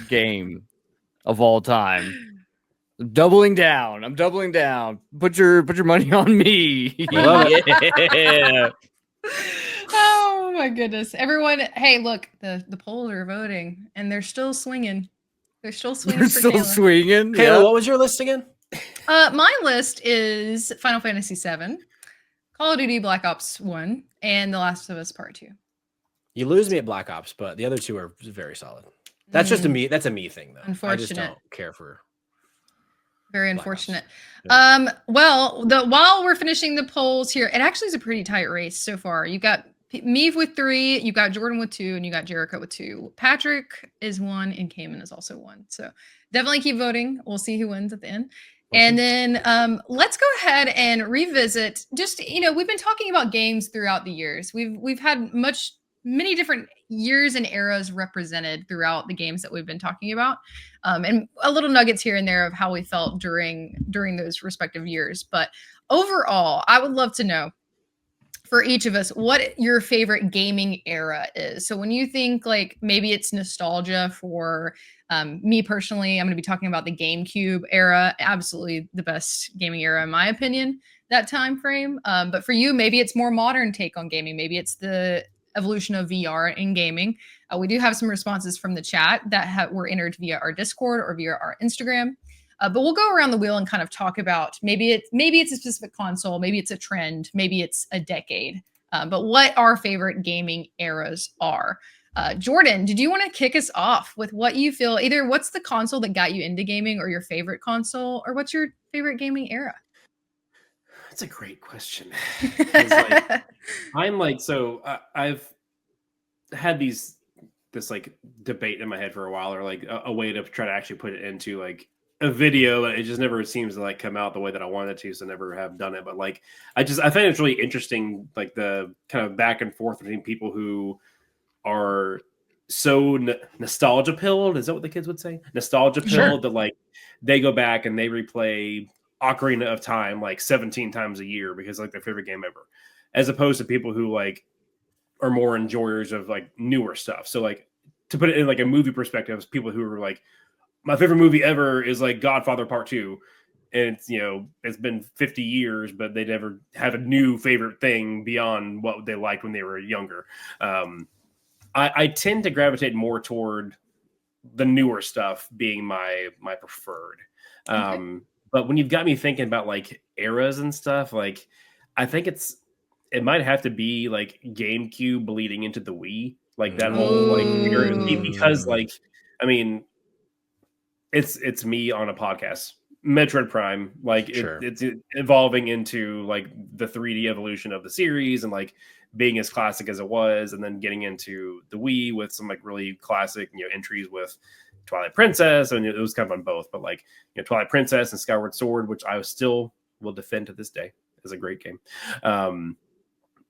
game of all time. I'm doubling down. Put your money on me. Yeah. Oh my goodness. Everyone, hey, look, the polls are voting and they're still swinging. They're still swinging. Swinging. Kayla, what was your list again? My list is Final Fantasy VII, Call of Duty Black Ops 1, and The Last of Us Part 2. You lose me at Black Ops, but the other 2 are very solid. That's just a me thing, though. Unfortunate. I just don't care for. Very unfortunate. Yeah. Well, while we're finishing the polls here, it actually is a pretty tight race so far. You got me with 3, you got Jordan with 2, and you got Jerica with 2. Patrick is 1, and Cayman is also 1. So definitely keep voting. We'll see who wins at the end. Okay. And then let's go ahead and revisit. Just we've been talking about games throughout the years. We've had many different years and eras represented throughout the games that we've been talking about, and a little nuggets here and there of how we felt during those respective years. But overall, I would love to know for each of us what your favorite gaming era is. So when you think like maybe it's nostalgia for me personally, I'm going to be talking about the GameCube era. Absolutely the best gaming era in my opinion, that time frame. But for you, maybe it's more modern take on gaming. Maybe it's the evolution of VR in gaming. We do have some responses from the chat that were entered via our Discord or via our Instagram. But we'll go around the wheel and kind of talk about maybe it's a specific console, maybe it's a trend, maybe it's a decade. But what our favorite gaming eras are. Jordan, did you want to kick us off with what you feel? Either what's the console that got you into gaming, or your favorite console, or what's your favorite gaming era? That's a great question. I've had this like debate in my head for a while, or like a way to try to actually put it into like a video, but it just never seems to like come out the way that I wanted to, so I never have done it. But like I find it's really interesting, like the kind of back and forth between people who are so nostalgia pilled. Is that what the kids would say? Nostalgia pilled. Sure. That like they go back and they replay Ocarina of Time like 17 times a year because like their favorite game ever, as opposed to people who like are more enjoyers of like newer stuff. So like to put it in like a movie perspective, people who are like, my favorite movie ever is like Godfather Part 2, and it's it's been 50 years, but they never have a new favorite thing beyond what they liked when they were younger. I tend to gravitate more toward the newer stuff being my preferred. Okay. But when you've got me thinking about like eras and stuff, like I think it might have to be like GameCube bleeding into the Wii, like that whole like era, because like I mean, it's me on a podcast Metroid Prime, like Sure. it's evolving into like the 3D evolution of the series, and like being as classic as it was, and then getting into the Wii with some like really classic, entries with Twilight Princess, and it was kind of on both, but like Twilight Princess and Skyward Sword, which I still will defend to this day, is a great game.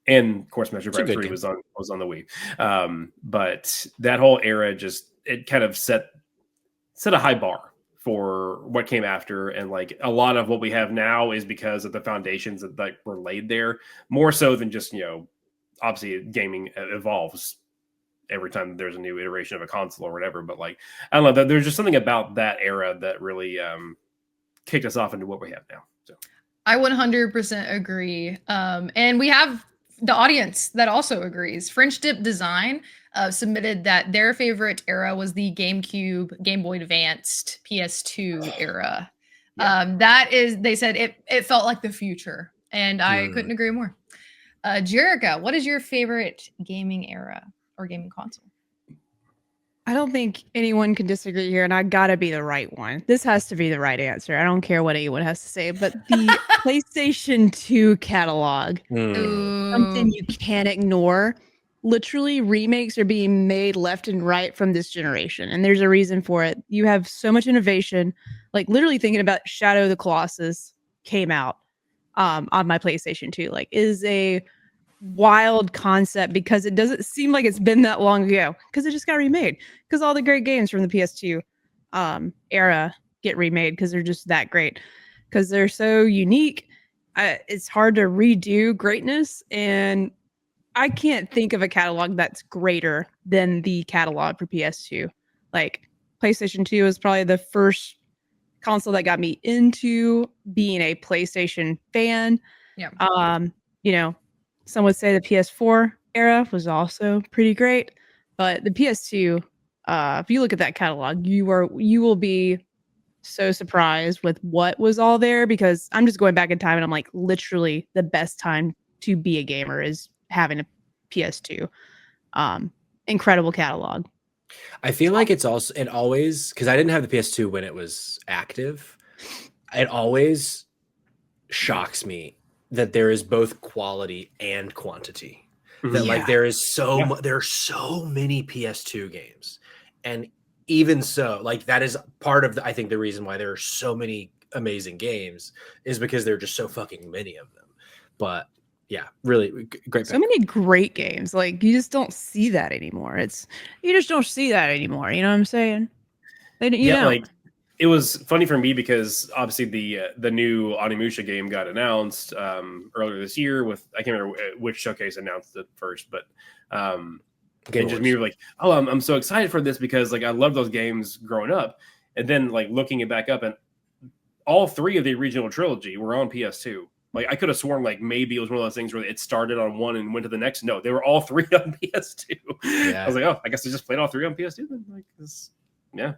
And of course, Metroid Prime 3 was on the Wii. But that whole era it kind of set a high bar for what came after, and like a lot of what we have now is because of the foundations that like were laid there, more so than just obviously gaming evolves every time there's a new iteration of a console or whatever, but like I don't know, that there's just something about that era that really kicked us off into what we have now. So I 100% agree, and we have the audience that also agrees. French Dip Design submitted that their favorite era was the GameCube, Game Boy Advanced, PS2 era. Yeah. They said it felt like the future, and I couldn't agree more. Jerica, what is your favorite gaming era or gaming console? I don't think anyone can disagree here, and I gotta be the right one. This has to be the right answer. I don't care what anyone has to say, but the PlayStation 2 catalog, something you can't ignore. Literally, remakes are being made left and right from this generation, and there's a reason for it. You have so much innovation. Like literally thinking about Shadow of the Colossus came out on my PlayStation 2. Like, is a wild concept because it doesn't seem like it's been that long ago because it just got remade, because all the great games from the PS2 era get remade because they're just that great, because they're so unique. It's hard to redo greatness, and I can't think of a catalog that's greater than the catalog for PS2. Like PlayStation 2 is probably the first console that got me into being a PlayStation fan. Yeah. Some would say the PS4 era was also pretty great, but the PS2, if you look at that catalog, you will be so surprised with what was all there, because I'm just going back in time and I'm like, literally the best time to be a gamer is having a PS2. Incredible catalog. I feel like it always, because I didn't have the PS2 when it was active, it always shocks me that there is both quality and quantity. That like there are so many PS2 games, and even so, like that is part of I think the reason why there are so many amazing games is because there are just so fucking many of them. But yeah, really great. So many great games. Like you just don't see that anymore. You just don't see that anymore. You know what I'm saying? Like it was funny for me because obviously the new Onimusha game got announced earlier this year with, I can't remember which showcase announced it first, but just me like, oh, I'm so excited for this because like I love those games growing up, and then like looking it back up, and all three of the original trilogy were on PS2. Like I could have sworn like maybe it was one of those things where it started on one and went to the next. No, they were all three on PS2. Yeah. I was like, oh, I guess I just played all three on PS2 then. Like this, yeah.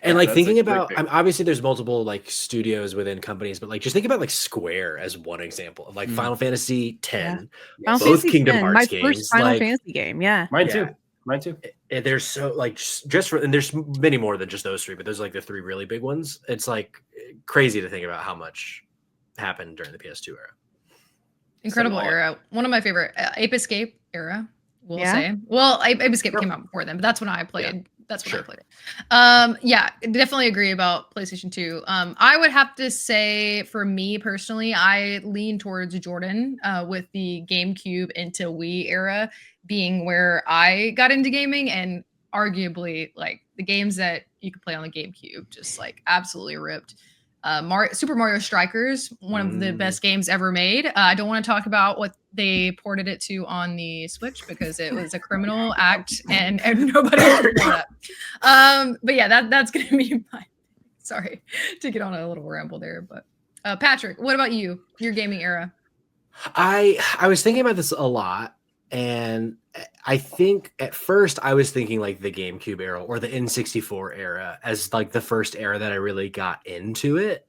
And like thinking about, obviously there's multiple like studios within companies, but like just think about like Square as one example of like Final Fantasy X, both Kingdom Hearts games. My first Final Fantasy game, Mine too. There's so like and there's many more than just those three, but those are like the three really big ones. It's like crazy to think about how much happened during the PS2 era. Incredible era. One of my favorite Ape Escape era. We'll say. Well, Ape Escape came out before then, but that's when I played. Yeah. That's when I played it. Yeah, definitely agree about PlayStation 2. I would have to say, for me personally, I lean towards Jordan with the GameCube into Wii era being where I got into gaming, and arguably like the games that you could play on the GameCube just like absolutely ripped. Super Mario Strikers, one of the best games ever made. I don't want to talk about what they ported it to on the Switch because it was a criminal act and nobody should know that. But yeah, that's going to be my. Sorry to get on a little ramble there, but Patrick, what about you? Your gaming era? I was thinking about this a lot, and I think at first I was thinking like the GameCube era or the N64 era as like the first era that I really got into it.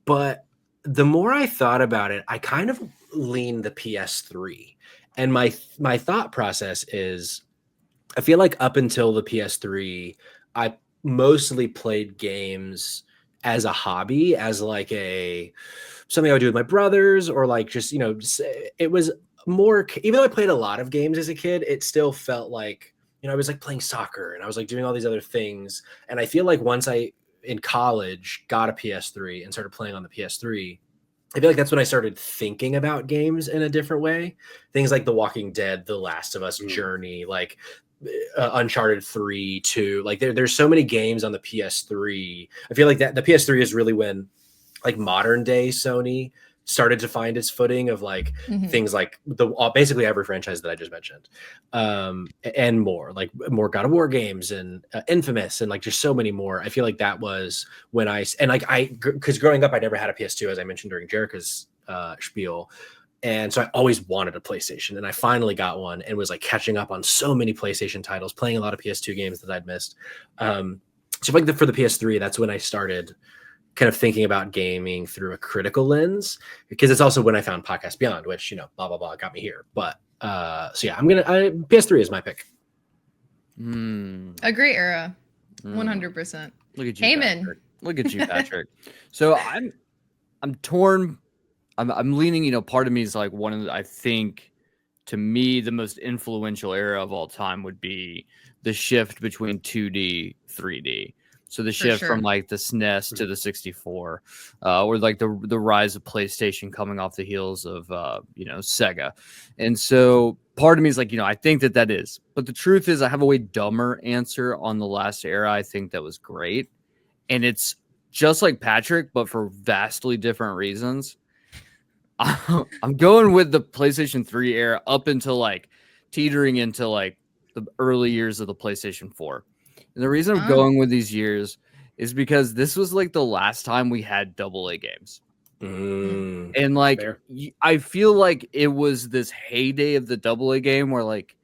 But the more I thought about it, I kind of leaned the PS3. And my thought process is, I feel like up until the PS3, I mostly played games as a hobby, as like something I would do with my brothers, or like just, it was more, even though I played a lot of games as a kid, it still felt like, I was like playing soccer and I was like doing all these other things. And I feel like once I, in college, got a PS3 and started playing on the PS3, I feel like that's when I started thinking about games in a different way. Things like The Walking Dead, The Last of Us, Journey, like Uncharted 3, 2. Like there's so many games on the PS3. I feel like that the PS3 is really when like modern day Sony started to find its footing of like things like basically every franchise that I just mentioned, and more God of War games and Infamous and like just so many more. I feel like that was when because growing up I never had a PS2, as I mentioned during Jerica's spiel, and so I always wanted a PlayStation, and I finally got one and was like catching up on so many PlayStation titles, playing a lot of PS2 games that I'd missed. So like for the PS3, that's when I started kind of thinking about gaming through a critical lens, because it's also when I found Podcast Beyond, which, blah, blah, blah, got me here. But so yeah, PS3 is my pick. A great era. 100%. Look at you, Heyman. Patrick. Look at you, Patrick. So I'm torn. I'm leaning, part of me is like I think to me, the most influential era of all time would be the shift between 2D, 3D. So the shift from like the SNES to the 64, or like the rise of PlayStation coming off the heels of, Sega. And so part of me is like, I think that is. But the truth is I have a way dumber answer on the last era. I think that was great. And it's just like Patrick, but for vastly different reasons. I'm going with the PlayStation 3 era up until like teetering into like the early years of the PlayStation 4. And the reason I'm going with these years is because this was like the last time we had AA games. And like, I feel like it was this heyday of the AA game where like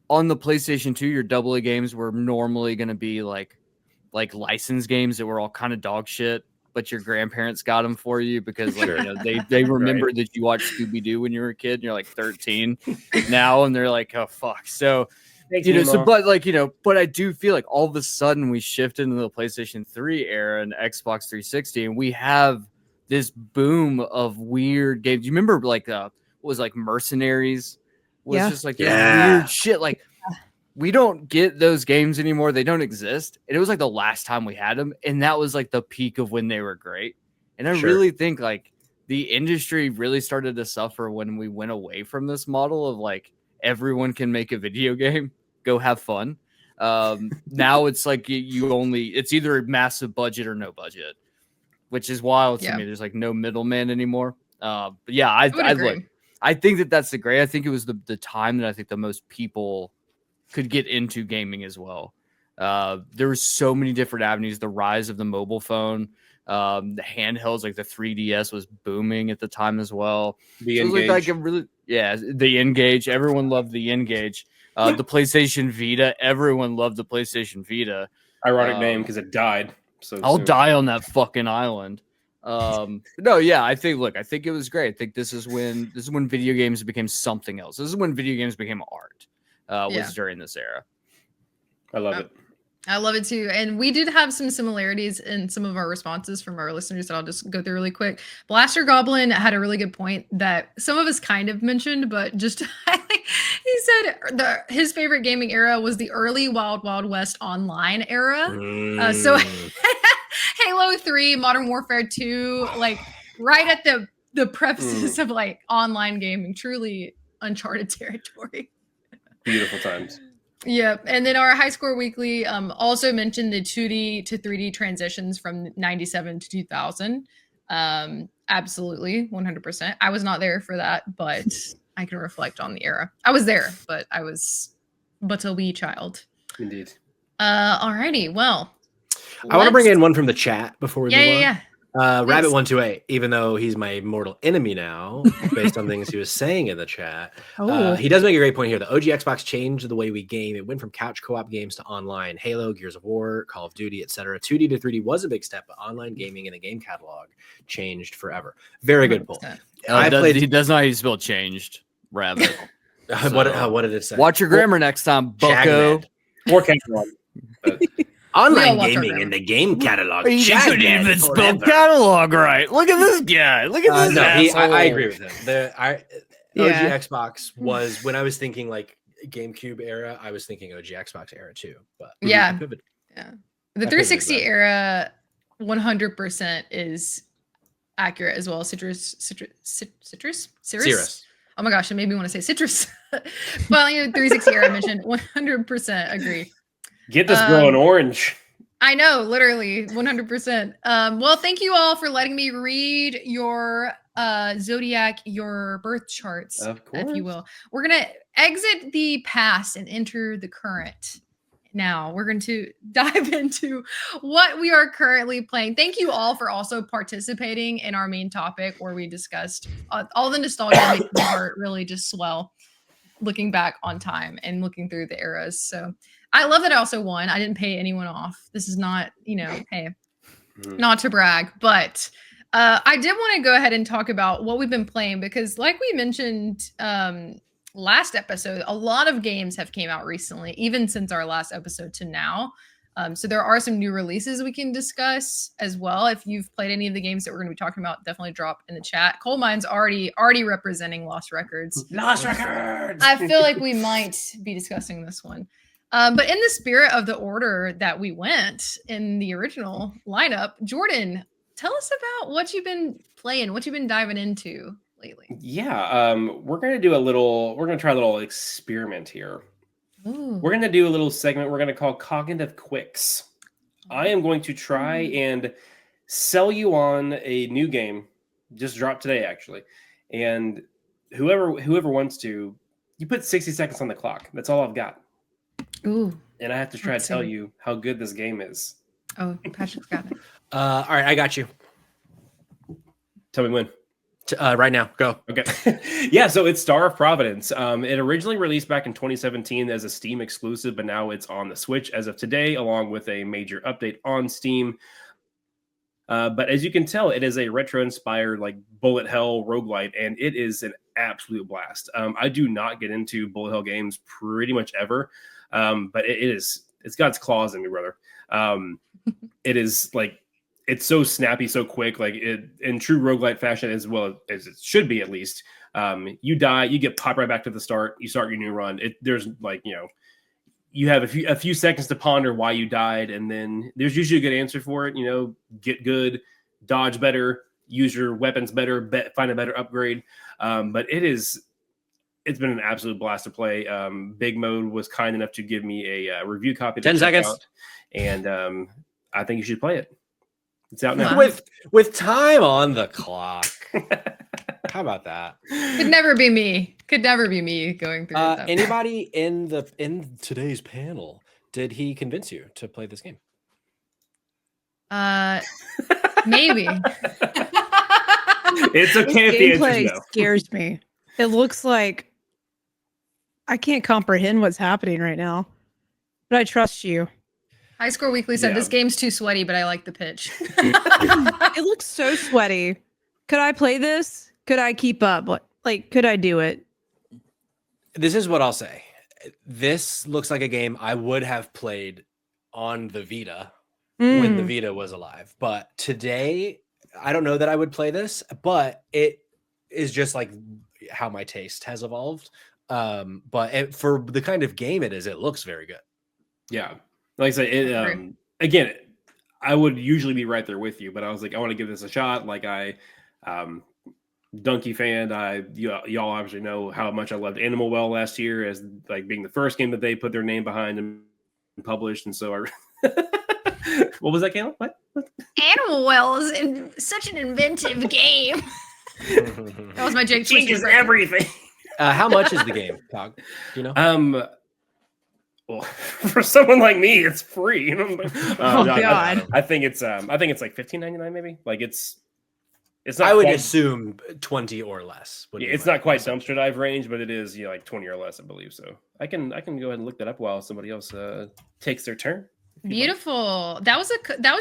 on the PlayStation 2, your AA games were normally going to be like licensed games that were all kind of dog shit, but your grandparents got them for you because like, they remembered that you watched Scooby-Doo when you were a kid and you're like 13 now. And they're like, oh fuck. So, but I do feel like all of a sudden we shift into the PlayStation 3 era and Xbox 360, and we have this boom of weird games. You remember like what was like Mercenaries? Was just like weird shit. Like we don't get those games anymore. They don't exist. And it was like the last time we had them, and that was like the peak of when they were great. And I really think like the industry really started to suffer when we went away from this model of like, everyone can make a video game, go have fun. Now it's like it's either a massive budget or no budget, which is wild to me. There's like no middleman anymore. But yeah, I think that's the great. I think it was the time that I think the most people could get into gaming as well. There were so many different avenues. The rise of the mobile phone, the handhelds, like the 3DS was booming at the time as well. The N-Gage. Everyone loved the N-Gage. The PlayStation Vita. Everyone loved the PlayStation Vita. Ironic name because it died. So I'll die on that fucking island. I think it was great. I think this is when video games became something else. This is when video games became art. Was during this era. I love it. I love it too. And we did have some similarities in some of our responses from our listeners that I'll just go through really quick. Blaster Goblin had a really good point that some of us kind of mentioned, but just he said his favorite gaming era was the early Wild Wild West online era. So Halo 3, Modern Warfare 2, like right at the prefaces of like online gaming, truly uncharted territory. Beautiful times. Yeah, and then our High Score Weekly also mentioned the 2D to 3D transitions from 97 to 2000. Absolutely, 100%. I was not there for that, but I can reflect on the era. I was there, but I was but a wee child. Indeed. Alrighty, well. I want to bring in one from the chat before we move on. Yeah. Rabbit128, even though he's my mortal enemy now, based on things he was saying in the chat, he does make a great point here. The OG Xbox changed the way we game. It went from couch co-op games to online. Halo, Gears of War, Call of Duty, etc. 2D to 3D was a big step, but online gaming in the game catalog changed forever. Very good point. He does not use spell changed, Rabbit. What did it say? Watch your grammar next time, bucko. More catalog. Online watch our gaming in the game catalog. He couldn't Shazbad even spell forever. catalog right. Look at this guy. Look at this No, asshole. I agree with him. OG Yeah. Xbox was when I was thinking like GameCube era. I was thinking OG Xbox era too. But Yeah. I pivoted. Yeah. I The pivoted 360 there. era 100% is accurate as well. Cirrus. Oh my gosh, it made me want to say citrus. Well, 360 era mentioned 100% agree. Get this girl an orange. I know, literally 100%. Well, thank you all for letting me read your zodiac, your birth charts, Of if you course. will. We're going to exit the past and enter the current. Now we're going to dive into what we are currently playing. Thank you all for also participating in our main topic where we discussed all the nostalgia makes my heart really just swell looking back on time and looking through the eras. So I love that I also won. I didn't pay anyone off. This is not, hey, not to brag, but I did want to go ahead and talk about what we've been playing because like we mentioned, last episode, a lot of games have came out recently, even since our last episode to now. So there are some new releases we can discuss as well. If you've played any of the games that we're going to be talking about, definitely drop in the chat. Coal Mine's already representing Lost Records. Lost Records. I feel like we might be discussing this one. But in the spirit of the order that we went in the original lineup, Jordan, tell us about what you've been playing, what you've been diving into lately. Yeah, we're gonna try a little experiment here. Ooh. We're gonna do a little segment we're gonna call Cognitive Quicks. I am going to try and sell you on a new game, just dropped today actually, and whoever wants to, you put 60 seconds on the clock. That's all I've got. Ooh. And I have to try Let's to tell see. you how good this game is. Oh, Patrick's got it. All right, I got you. Tell me when. Right now, go. Okay. Yeah, so it's Star of Providence. It originally released back in 2017 as a Steam exclusive, but now it's on the Switch as of today, along with a major update on Steam. But as you can tell, it is a retro-inspired like bullet hell roguelite, and it is an absolute blast. I do not get into bullet hell games pretty much ever, but it's got its claws in me, brother. It is like, it's so snappy, so quick, like it in true roguelite fashion, as well as it should be at least. You die, you get popped right back to the start. You start your new run. There's like, you have a few seconds to ponder why you died, and then there's usually a good answer for it. Get good, dodge better, use your weapons better, find a better upgrade. But it's been an absolute blast to play. Big Mode was kind enough to give me a review copy. 10 seconds. Out, and I think you should play it. It's out now. With time on the clock. How about that? Could never be me. Could never be me going through it. Anybody in today's panel, did he convince you to play this game? Maybe. It's okay if the answer Gameplay is no. scares me. It looks like I can't comprehend what's happening right now, but I trust you. High Score Weekly said Yeah. this game's too sweaty, but I like the pitch. It looks so sweaty. Could I play this? Could I keep up? Could I do it? This is what I'll say. This looks like a game I would have played on the Vita when the Vita was alive. But today, I don't know that I would play this, but it is just like how my taste has evolved. But for the kind of game it is, it looks very good. Yeah. Like I said, again, I would usually be right there with you, but I was like, I want to give this a shot. Like Donkey fan, y'all obviously know how much I loved Animal Well last year as like being the first game that they put their name behind and published. And so what was that, Kayla? What? Animal Well is such an inventive game. That was my Jake Changes Twister everything. How much is the game, Cog? Do you know? Well, for someone like me, it's free. God. I think it's like $15.99 maybe. Like it's not. I would quite, assume 20 or less. yeah, it's not quite dumpster dive range, but it is like 20 or less, I believe. So I can go ahead and look that up while somebody else takes their turn. Beautiful. That was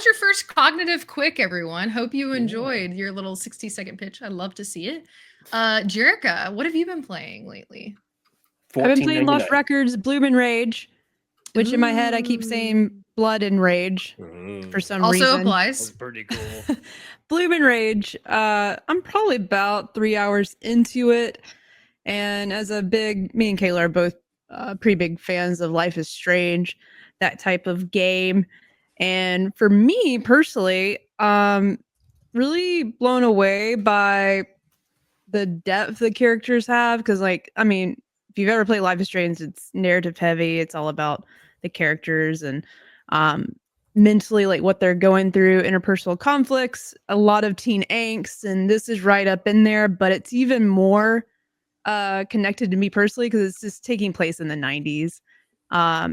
your first cognitive quick, everyone. Hope you enjoyed your little 60-second pitch. I'd love to see it. Jerica, what have you been playing lately? I've been playing Lost $14.99. Records, Bloom and Rage, which in my head I keep saying Blood and Rage for some Also reason. That's applies. pretty cool. Bloom and Rage. I'm probably about 3 hours into it. And me and Kayla are both pretty big fans of Life is Strange, that type of game. And for me personally, really blown away by the depth the characters have. Because, like, I mean, if you've ever played Life is Strange, it's narrative heavy. It's all about the characters and mentally, like what they're going through, interpersonal conflicts, a lot of teen angst, and this is right up in there. But it's even more connected to me personally because it's just taking place in the 90s.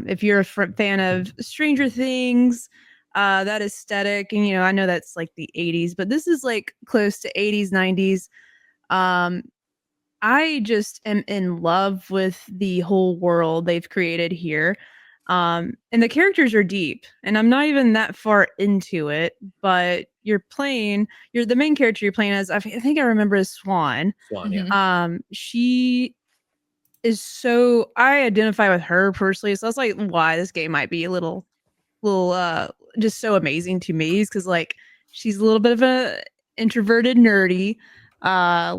If you're a fan of Stranger Things, that aesthetic, and I know that's like the 80s, but this is like close to 80s, 90s. I just am in love with the whole world they've created here. And the characters are deep, and I'm not even that far into it, but you're the main character you're playing as, I think I remember, as Swan. Swan, yeah. Mhm. She is I identify with her personally, so that's like why this game might be a little just so amazing to me, is because, like, she's a little bit of a introverted nerdy, I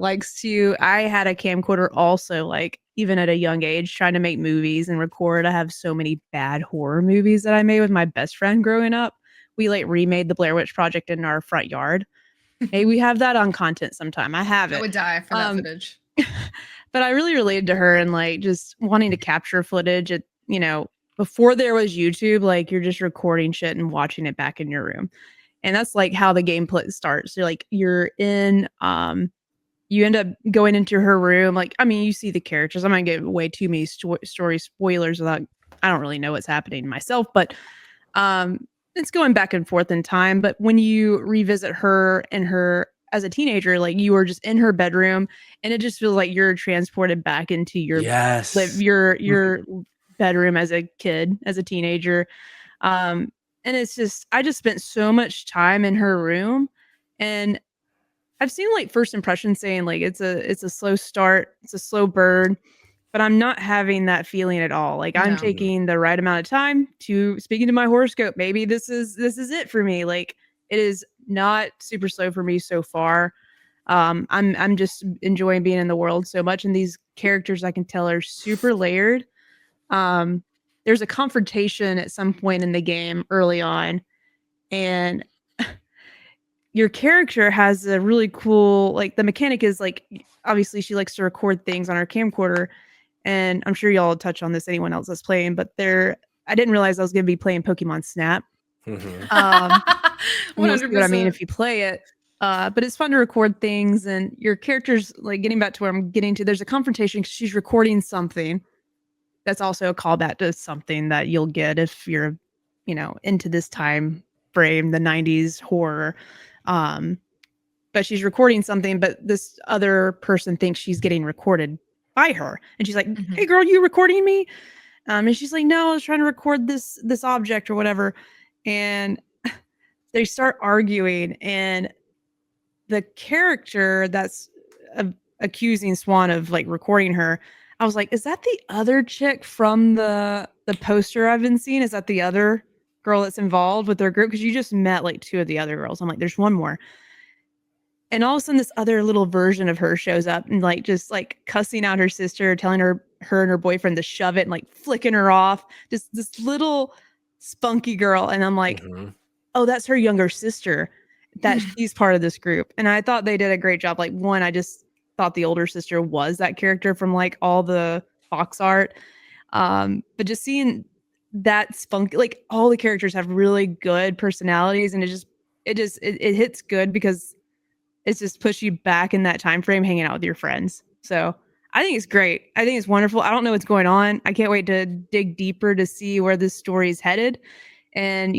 had a camcorder also, like, even at a young age, trying to make movies and record. I have so many bad horror movies that I made with my best friend growing up. We like remade the Blair Witch Project in our front yard. Hey, we have that on content sometime. I have it. I would die for that footage. But I really related to her and, like, just wanting to capture footage at, before there was YouTube, like, you're just recording shit and watching it back in your room. And that's like how the gameplay starts. You're in, you end up going into her room. Like, I mean, you see the characters. I'm not gonna give away too many story spoilers I don't really know what's happening myself, but it's going back and forth in time. But when you revisit her and her as a teenager, like, you are just in her bedroom, and it just feels like you're transported back into your your bedroom as a kid, as a teenager. And it's just, I just spent so much time in her room, and I've seen, like, first impressions saying, like, it's a slow start, it's a slow burn, but I'm not having that feeling at all. Like, I'm No. taking the right amount of time to speaking to my horoscope. Maybe this is it for me. Like, it is not super slow for me so far. I'm just enjoying being in the world so much, and these characters, I can tell, are super layered. There's a confrontation at some point in the game early on, and your character has a really cool, like, the mechanic is, like, obviously she likes to record things on her camcorder, and I'm sure y'all touch on this, anyone else that's playing, but I didn't realize I was going to be playing Pokemon Snap. You'll see what I mean if you play it. But it's fun to record things, and your character's, like, getting back to where I'm getting to. There's a confrontation because she's recording something that's also a callback to something that you'll get if you're, into this time frame, the 90s horror. But she's recording something, but this other person thinks she's getting recorded by her, and she's like, Mhm. "Hey, girl, you recording me?" And she's like, "No, I was trying to record this object or whatever." And they start arguing, and the character that's accusing Swan of, like, recording her, I was like, is that the other chick from the poster I've been seeing? Is that the other girl that's involved with their group? Because you just met, like, two of the other girls. I'm like, there's one more. And all of a sudden, this other little version of her shows up and, like, just, like, cussing out her sister, telling her and her boyfriend to shove it, and, like, flicking her off. Just this little spunky girl. And I'm like, oh, that's her younger sister, that she's part of this group. And I thought they did a great job. Like, one, I just thought the older sister was that character from, like, all the box art. But just seeing that spunk, like, all the characters have really good personalities, and it hits good because it's just push you back in that time frame hanging out with your friends. So I think it's great. I think it's wonderful. I don't know what's going on. I can't wait to dig deeper to see where this story is headed. And,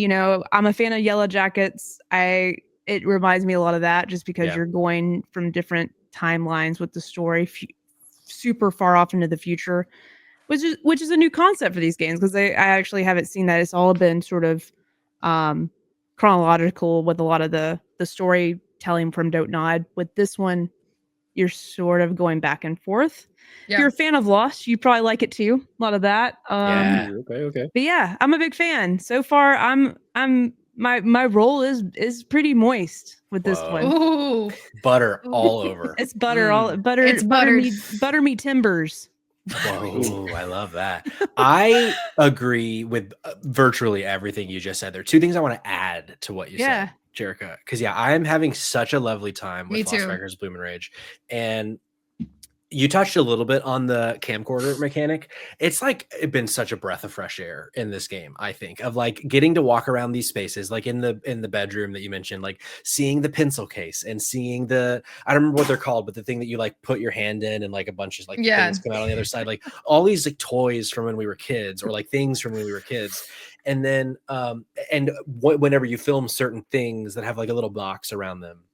I'm a fan of Yellow Jackets. It reminds me a lot of that, just because you're going from different timelines with the story, super far off into the future, which is a new concept for these games, because I actually haven't seen that. It's all been sort of chronological with a lot of the storytelling from Don't Nod. With this one, you're sort of going back and forth. Yeah. If you're a fan of Lost, you probably like it too. A lot of that. Yeah. Okay. But yeah, I'm a big fan. So far, my roll is pretty moist with this Whoa. one. Ooh. Butter Ooh. all over. It's butter, all butter. It's butter me timbers. Whoa, I love that. I agree with virtually everything you just said. There are two things I want to add to what you said, Jerica. Because I'm having such a lovely time with Lost Records Bloom and Rage. And you touched a little bit on the camcorder mechanic. It's like it's been such a breath of fresh air in this game, I think, of like getting to walk around these spaces, like in the bedroom that you mentioned, like seeing the pencil case and seeing I don't remember what they're called, but the thing that you like put your hand in and like a bunch of like things come out on the other side, like all these like toys from when we were kids or like things from when we were kids. And then whenever you film certain things that have like a little box around them,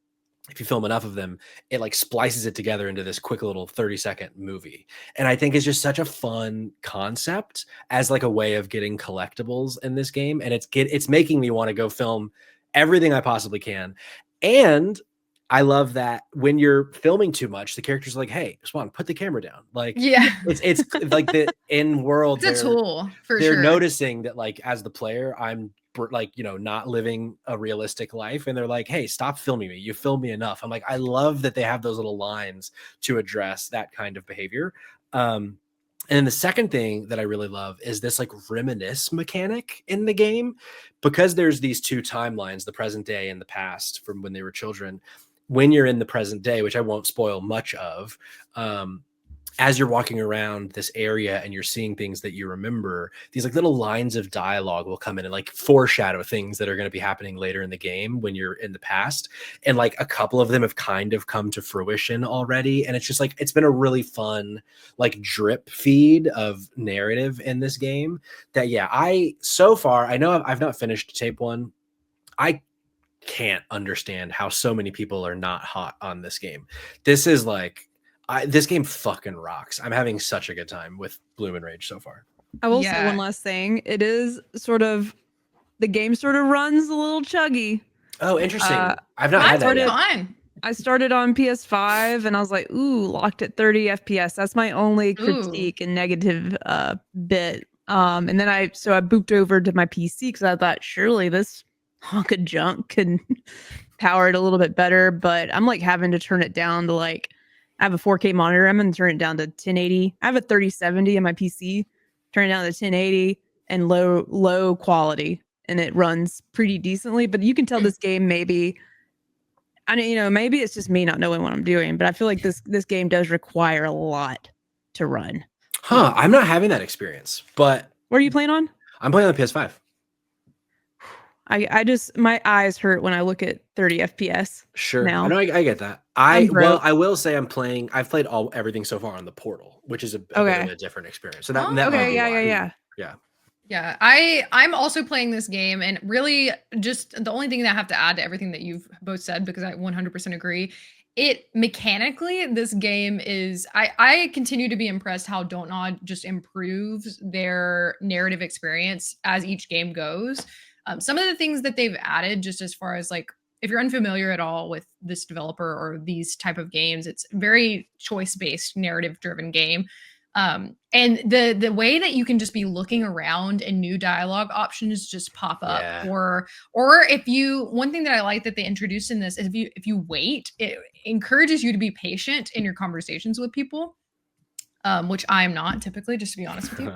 if you film enough of them, it like splices it together into this quick little 30-second movie. And I think it's just such a fun concept as like a way of getting collectibles in this game. And it's making me want to go film everything I possibly can. And I love that when you're filming too much, the character's like, hey, Swan, put the camera down. Like, it's like the in world. It's a tool for they're sure. noticing that like, as the player, I'm like, not living a realistic life. And they're like, hey, stop filming me. You filmed me enough. I'm like, I love that they have those little lines to address that kind of behavior. And the second thing that I really love is this like reminisce mechanic in the game, because there's these two timelines, the present day and the past from when they were children. When you're in the present day, which I won't spoil much of, as you're walking around this area and you're seeing things that you remember, these like little lines of dialogue will come in and like foreshadow things that are going to be happening later in the game when you're in the past. And like a couple of them have kind of come to fruition already. And it's just like, it's been a really fun, like drip feed of narrative in this game that, so far, I know I've not finished tape 1. I can't understand how so many people are not hot on this game. This is like, this game fucking rocks. I'm having such a good time with Bloom and Rage so far. I will say one last thing. It is sort of, the game sort of runs a little chuggy. Oh, interesting. I've not had that yet. Fine. I started on PS5 and I was like, ooh, locked at 30 FPS. That's my only critique and negative bit. And then I booped over to my PC because I thought surely this hunk of junk can power it a little bit better. But I'm like having to turn it down to like, I have a 4K monitor. I'm going to turn it down to 1080. I have a 3070 on my PC. Turn it down to 1080 and low quality, and it runs pretty decently. But you can tell this game maybe it's just me not knowing what I'm doing. But I feel like this game does require a lot to run. Huh? I'm not having that experience. But what are you playing on? I'm playing on the PS5. I just, my eyes hurt when I look at 30 FPS. Sure. Now. I know I get that. I will say I've played everything so far on the Portal, which is a bit of a different experience. So that might be why. Yeah. I'm also playing this game, and really just the only thing that I have to add to everything that you've both said, because I 100% agree, it mechanically, this game is, I continue to be impressed how Dontnod just improves their narrative experience as each game goes. Some of the things that they've added, just as far as like, if you're unfamiliar at all with this developer or these type of games, it's very choice-based, narrative-driven game. And the way that you can just be looking around and new dialogue options just pop up, or one thing that I like that they introduced in this is if you wait, it encourages you to be patient in your conversations with people. Which I am not typically, just to be honest with you.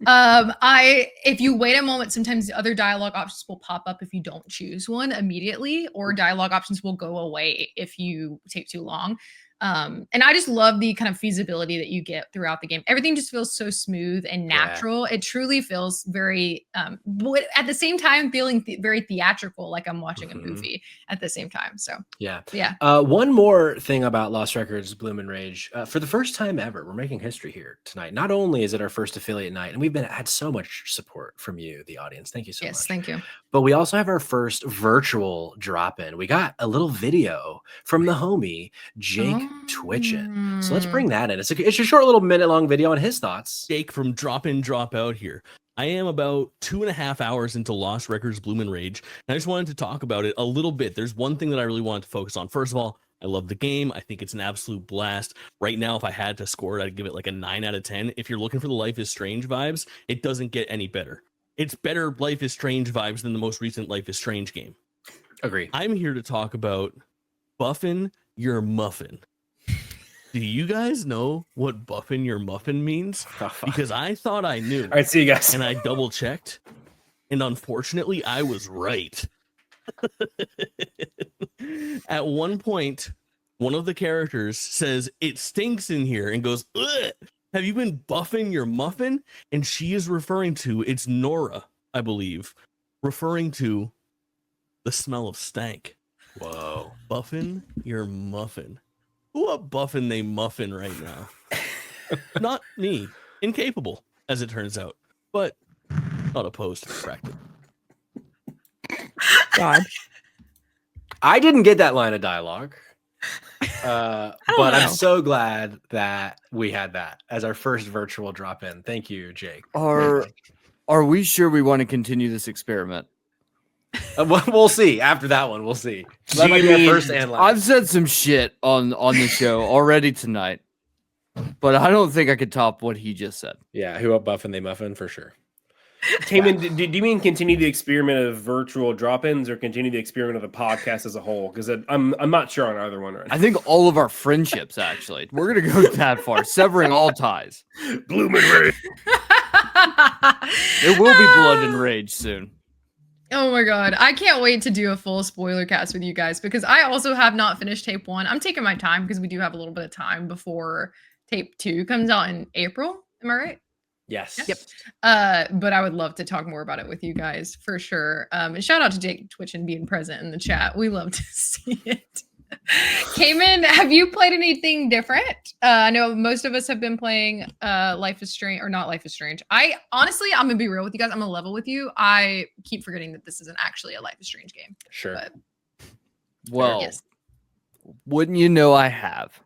If you wait a moment, sometimes the other dialogue options will pop up if you don't choose one immediately, or dialogue options will go away if you take too long. And I just love the kind of feasibility that you get throughout the game. Everything just feels so smooth and natural. It truly feels very, but at the same time, feeling very theatrical, like I'm watching a movie at the same time. So yeah. One more thing about Lost Records Bloom and Rage. For the first time ever, we're making history here tonight. Not only is it our first affiliate night, and we've had so much support from you, the audience. Thank you so much. Yes, thank you. But we also have our first virtual drop-in. We got a little video from the homie Jake Twitchin. So let's bring that in. It's a short little minute-long video on his thoughts. Jake from Drop In, Drop Out here. I am about 2.5 hours into Lost Records Bloom and Rage, and I just wanted to talk about it a little bit. There's one thing that I really wanted to focus on. First of all, I love the game. I think it's an absolute blast. Right now, if I had to score it, I'd give it like a 9 out of 10. If you're looking for the Life is Strange vibes, it doesn't get any better. It's better Life is Strange vibes than the most recent Life is Strange game. Agree. I'm here to talk about buffing your muffin. Do you guys know what buffing your muffin means? Because I thought I knew. All right, see you guys. And I double checked. And unfortunately, I was right. At one point, one of the characters says, "It stinks in here," and goes, "Ugh, have you been buffing your muffin?" And she is referring to, it's Nora, I believe, referring to the smell of stank. Whoa. Buffing your muffin. What buffing they muffin right now? Not me. Incapable, as it turns out. But not opposed to the practice. God. I didn't get that line of dialogue. But know. I'm so glad that we had that as our first virtual drop in. Thank you, Jake. Are we sure we want to continue this experiment? We'll see. After that one, we'll see. That might be our first and last. I've said some shit on the show already tonight, but I don't think I could top what he just said. Yeah, who up buffing they muffin for sure. Taman, do you mean continue the experiment of virtual drop-ins or continue the experiment of the podcast as a whole? Because I'm not sure on either one right now. I think all of our friendships, actually. We're going to go that far, severing all ties. Bloom and rage. There will be blood and rage soon. Oh my god, I can't wait to do a full spoiler cast with you guys because I also have not finished tape 1. I'm taking my time because we do have a little bit of time before tape 2 comes out in April. Am I right? Yes. Yep. But I would love to talk more about it with you guys for sure. And shout out to Jake Twitch and being present in the chat. We love to see it. Cayman, have you played anything different? I know most of us have been playing Life is Strange, or not Life is Strange. I'm gonna be real with you guys. I'm gonna level with you. I keep forgetting that this isn't actually a Life is Strange game. Sure. But, Well, yes. wouldn't you know I have?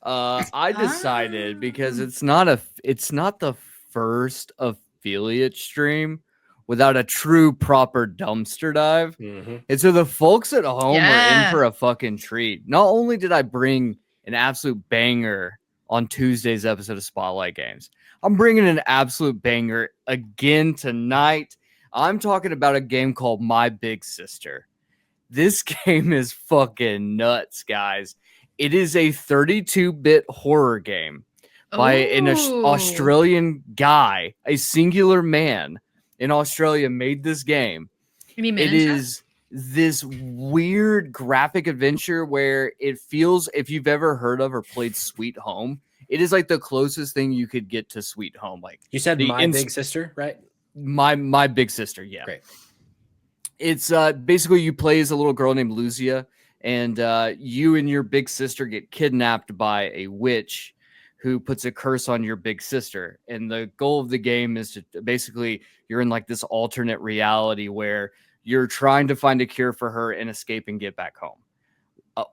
I decided because it's not the first affiliate stream without a true proper dumpster dive. Mm-hmm. And so the folks at home are in Yeah. for a fucking treat. Not only did I bring an absolute banger on Tuesday's episode of Spotlight Games, I'm bringing an absolute banger again tonight. I'm talking about a game called My Big Sister. This game is fucking nuts, guys. It is a 32-bit horror game by an Ooh. Australian guy, a singular man in Australia made this game. Any It men in chat? is this weird graphic adventure where it feels, if you've ever heard of or played Sweet Home, it is like the closest thing you could get to Sweet Home. Like You said The my ins- big sister, right? my big sister, yeah. Great. It's basically you play as a little girl named Lucia, and you and your big sister get kidnapped by a witch who puts a curse on your big sister. And the goal of the game is to basically you're in like this alternate reality where you're trying to find a cure for her and escape and get back home.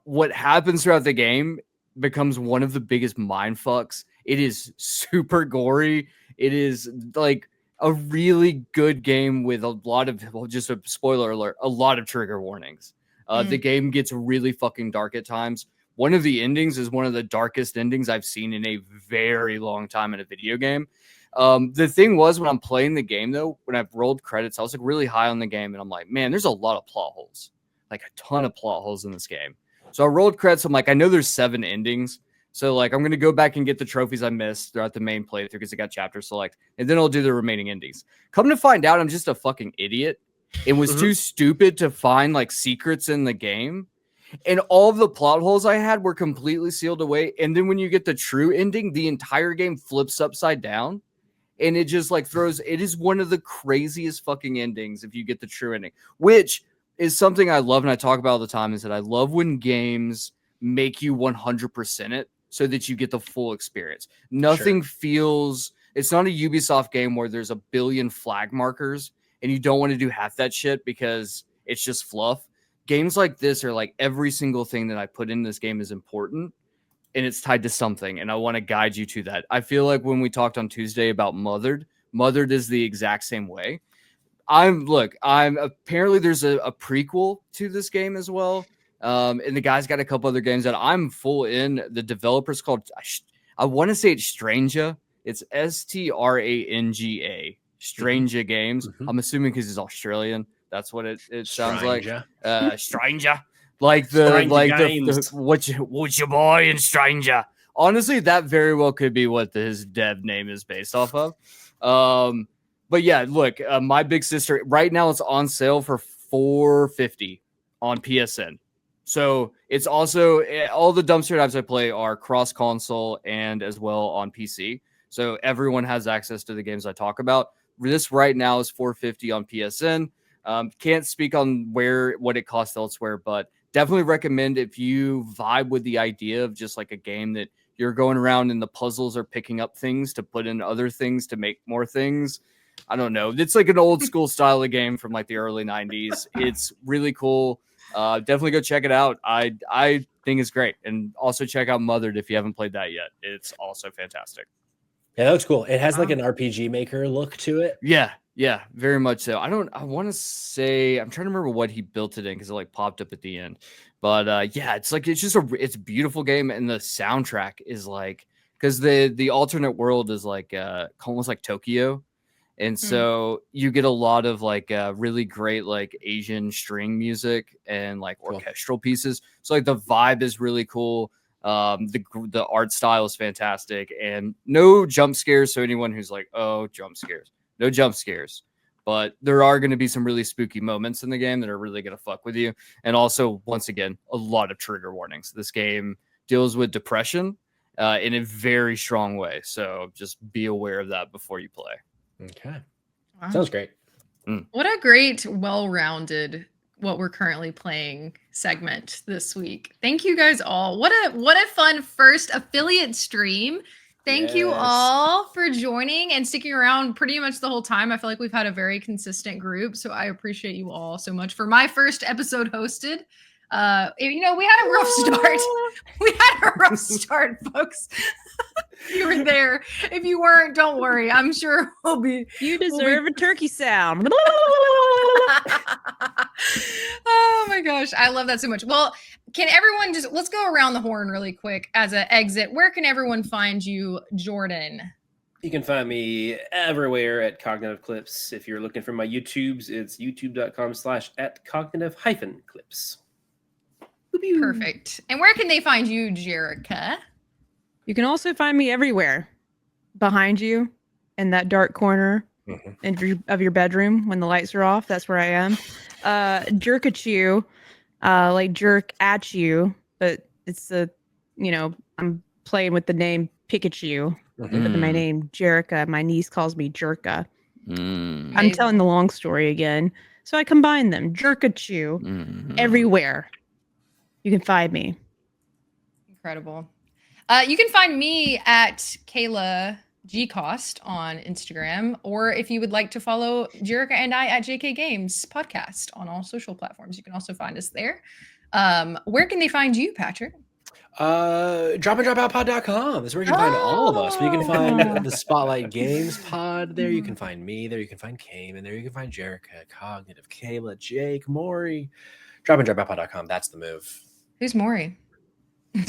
What happens throughout the game becomes one of the biggest mind fucks. It is super gory. It is like a really good game with a lot of, well, just a spoiler alert, a lot of trigger warnings. The game gets really fucking dark at times. One of the endings is one of the darkest endings I've seen in a very long time in a video game. The thing was, when I'm playing the game, though, when I've rolled credits, I was like really high on the game, and I'm like, man, there's a lot of plot holes, like a ton of plot holes in this game. So I rolled credits. I'm like, I know there's 7 endings. So like, I'm going to go back and get the trophies I missed throughout the main playthrough because I got chapter select, and then I'll do the remaining endings. Come to find out, I'm just a fucking idiot and was too stupid to find like secrets in the game. And all of the plot holes I had were completely sealed away. And then when you get the true ending, the entire game flips upside down. And it just like throws, it is one of the craziest fucking endings if you get the true ending, which is something I love and I talk about all the time, is that I love when games make you 100% it so that you get the full experience. Nothing feels, it's not a Ubisoft game where there's a billion flag markers and you don't want to do half that shit because it's just fluff. Games like this are like every single thing that I put in this game is important and it's tied to something. And I want to guide you to that. I feel like when we talked on Tuesday about Mothered is the exact same way. I'm apparently there's a prequel to this game as well, And the guy's got a couple other games that I'm full in. The developer's called, I want to say it's Stranga. It's Stranga. Stranga Games. Mhm. I'm assuming because he's Australian. That's what it sounds like. Stranger. Stranger. Like the Stranger like the Games. what you boy in Stranger. Honestly, that very well could be what his dev name is based off of. But yeah, look, my big sister right now it's on sale for $4.50 on PSN. So it's also all the dumpster dives I play are cross console and as well on PC. So everyone has access to the games I talk about. This right now is $4.50 on PSN. Can't speak on what it costs elsewhere, but definitely recommend if you vibe with the idea of just like a game that you're going around and the puzzles are picking up things to put in other things to make more things. I don't know. It's like an old school style of game from like the early 90s. It's really cool. Definitely go check it out. I think it's great. And also check out Mothered if you haven't played that yet. It's also fantastic. Yeah, that looks cool. It has like an RPG Maker look to it. Yeah, very much so. I want to say, I'm trying to remember what he built it in because it like popped up at the end. But yeah, it's a beautiful game. And the soundtrack is like, because the alternate world is like almost like Tokyo. And so you get a lot of like really great like Asian string music and like orchestral pieces. So like the vibe is really cool. The art style is fantastic and no jump scares. So anyone who's like, oh, jump scares, no jump scares. But there are going to be some really spooky moments in the game that are really going to fuck with you. And also, once again, a lot of trigger warnings. This game deals with depression in a very strong way. So just be aware of that before you play. Okay. Wow. Sounds great. What a great, well-rounded, what we're currently playing segment this week. Thank you guys all. What a fun first affiliate stream. Thank you all for joining and sticking around pretty much the whole time. I feel like we've had a very consistent group, so I appreciate you all so much. For my first episode hosted, we had a rough start. We had a rough start, folks. You were there. If you weren't, don't worry. I'm sure we'll be. You deserve a turkey sound. Oh my gosh, I love that so much. Well, can everyone let's go around the horn really quick as an exit. Where can everyone find you, Jordan? You can find me everywhere at CognitiveClips. If you're looking for my YouTubes, it's youtube.com/@cognitive-clips. Perfect. And where can they find you, Jerica? You can also find me everywhere. Behind you, in that dark corner of your bedroom when the lights are off. That's where I am. Jerk at you, like jerk at you, but it's I'm playing with the name Pikachu. But my name Jerica. My niece calls me Jerka. I'm telling the long story again, so I combine them. Jerk at you everywhere. You can find me. Incredible. You can find me at Kayla Gcost on Instagram, or if you would like to follow Jerica and I at JK Games Podcast on all social platforms, you can also find us there. Where can they find you, Patrick? DropinDropoutPod.com. That's where you can find all of us. But you can find the Spotlight Games Pod there. You can find me there. You can find Cayman there. You can find Jerica, Cognitive, Kayla, Jake, Maury. DropinDropoutPod.com. That's the move. Who's Maury? Wow.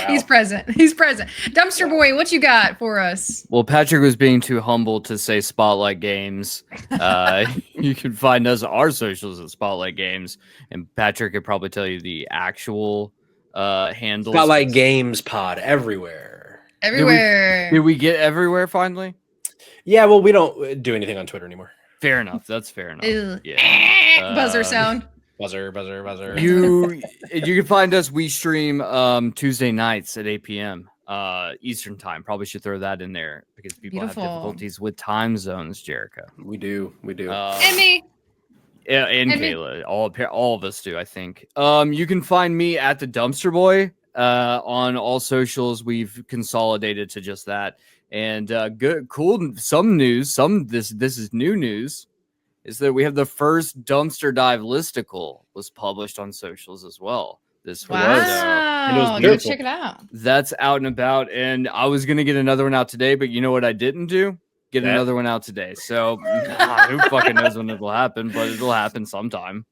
He's present. Dumpster Boy, what you got for us? Well, Patrick was being too humble to say Spotlight Games. You can find us our socials at Spotlight Games, and Patrick could probably tell you the actual handles. Spotlight Games Pod everywhere. Everywhere. Did we get everywhere finally? Yeah, well, we don't do anything on Twitter anymore. Fair enough. That's fair enough. Ew. Yeah. Buzzer sound. Buzzer. You can find us. We stream Tuesday nights at 8 p.m. Eastern time. Probably should throw that in there because people Beautiful. have difficulties with time zones, Jerica. We do. And me. Yeah, and Kayla. All of us do, I think. You can find me at the Dumpster Boy on all socials. We've consolidated to just that. And cool. Some news. This is new news. Is that we have the first dumpster dive listicle was published on socials as well this week. Wow. It was Go beautiful. check it out. That's out and about, and I was gonna get another one out today, but you know what I didn't do? Another one out today. So who fucking knows when it'll happen, but it'll happen sometime.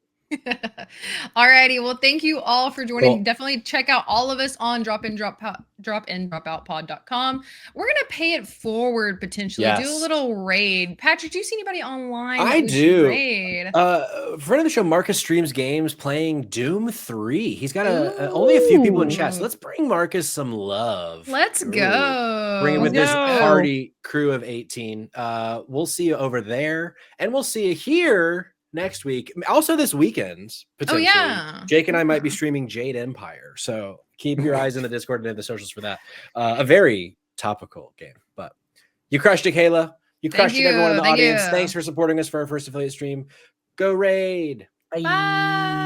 Alrighty, well, thank you all for joining. Cool. Definitely check out all of us on dropoutpod.com. We're gonna pay it forward potentially. Do a Yes. little raid. Patrick, do you see anybody online? I that we should do. Raid? Friend of the show, Marcus streams games playing Doom 3. He's got only a few people in chat, so let's bring Marcus some love. Let's go. Bring him with Let's this go. party crew of 18. We'll see you over there, and we'll see you here next week. Also this weekend, potentially. yeah. Jake and I might be streaming Jade Empire, so keep your eyes in the Discord and in the socials for that. A very topical game, but you crushed it, Kayla. You crushed it, everyone in the Thank audience. you. Thanks for supporting us for our first affiliate stream. Go raid. Bye.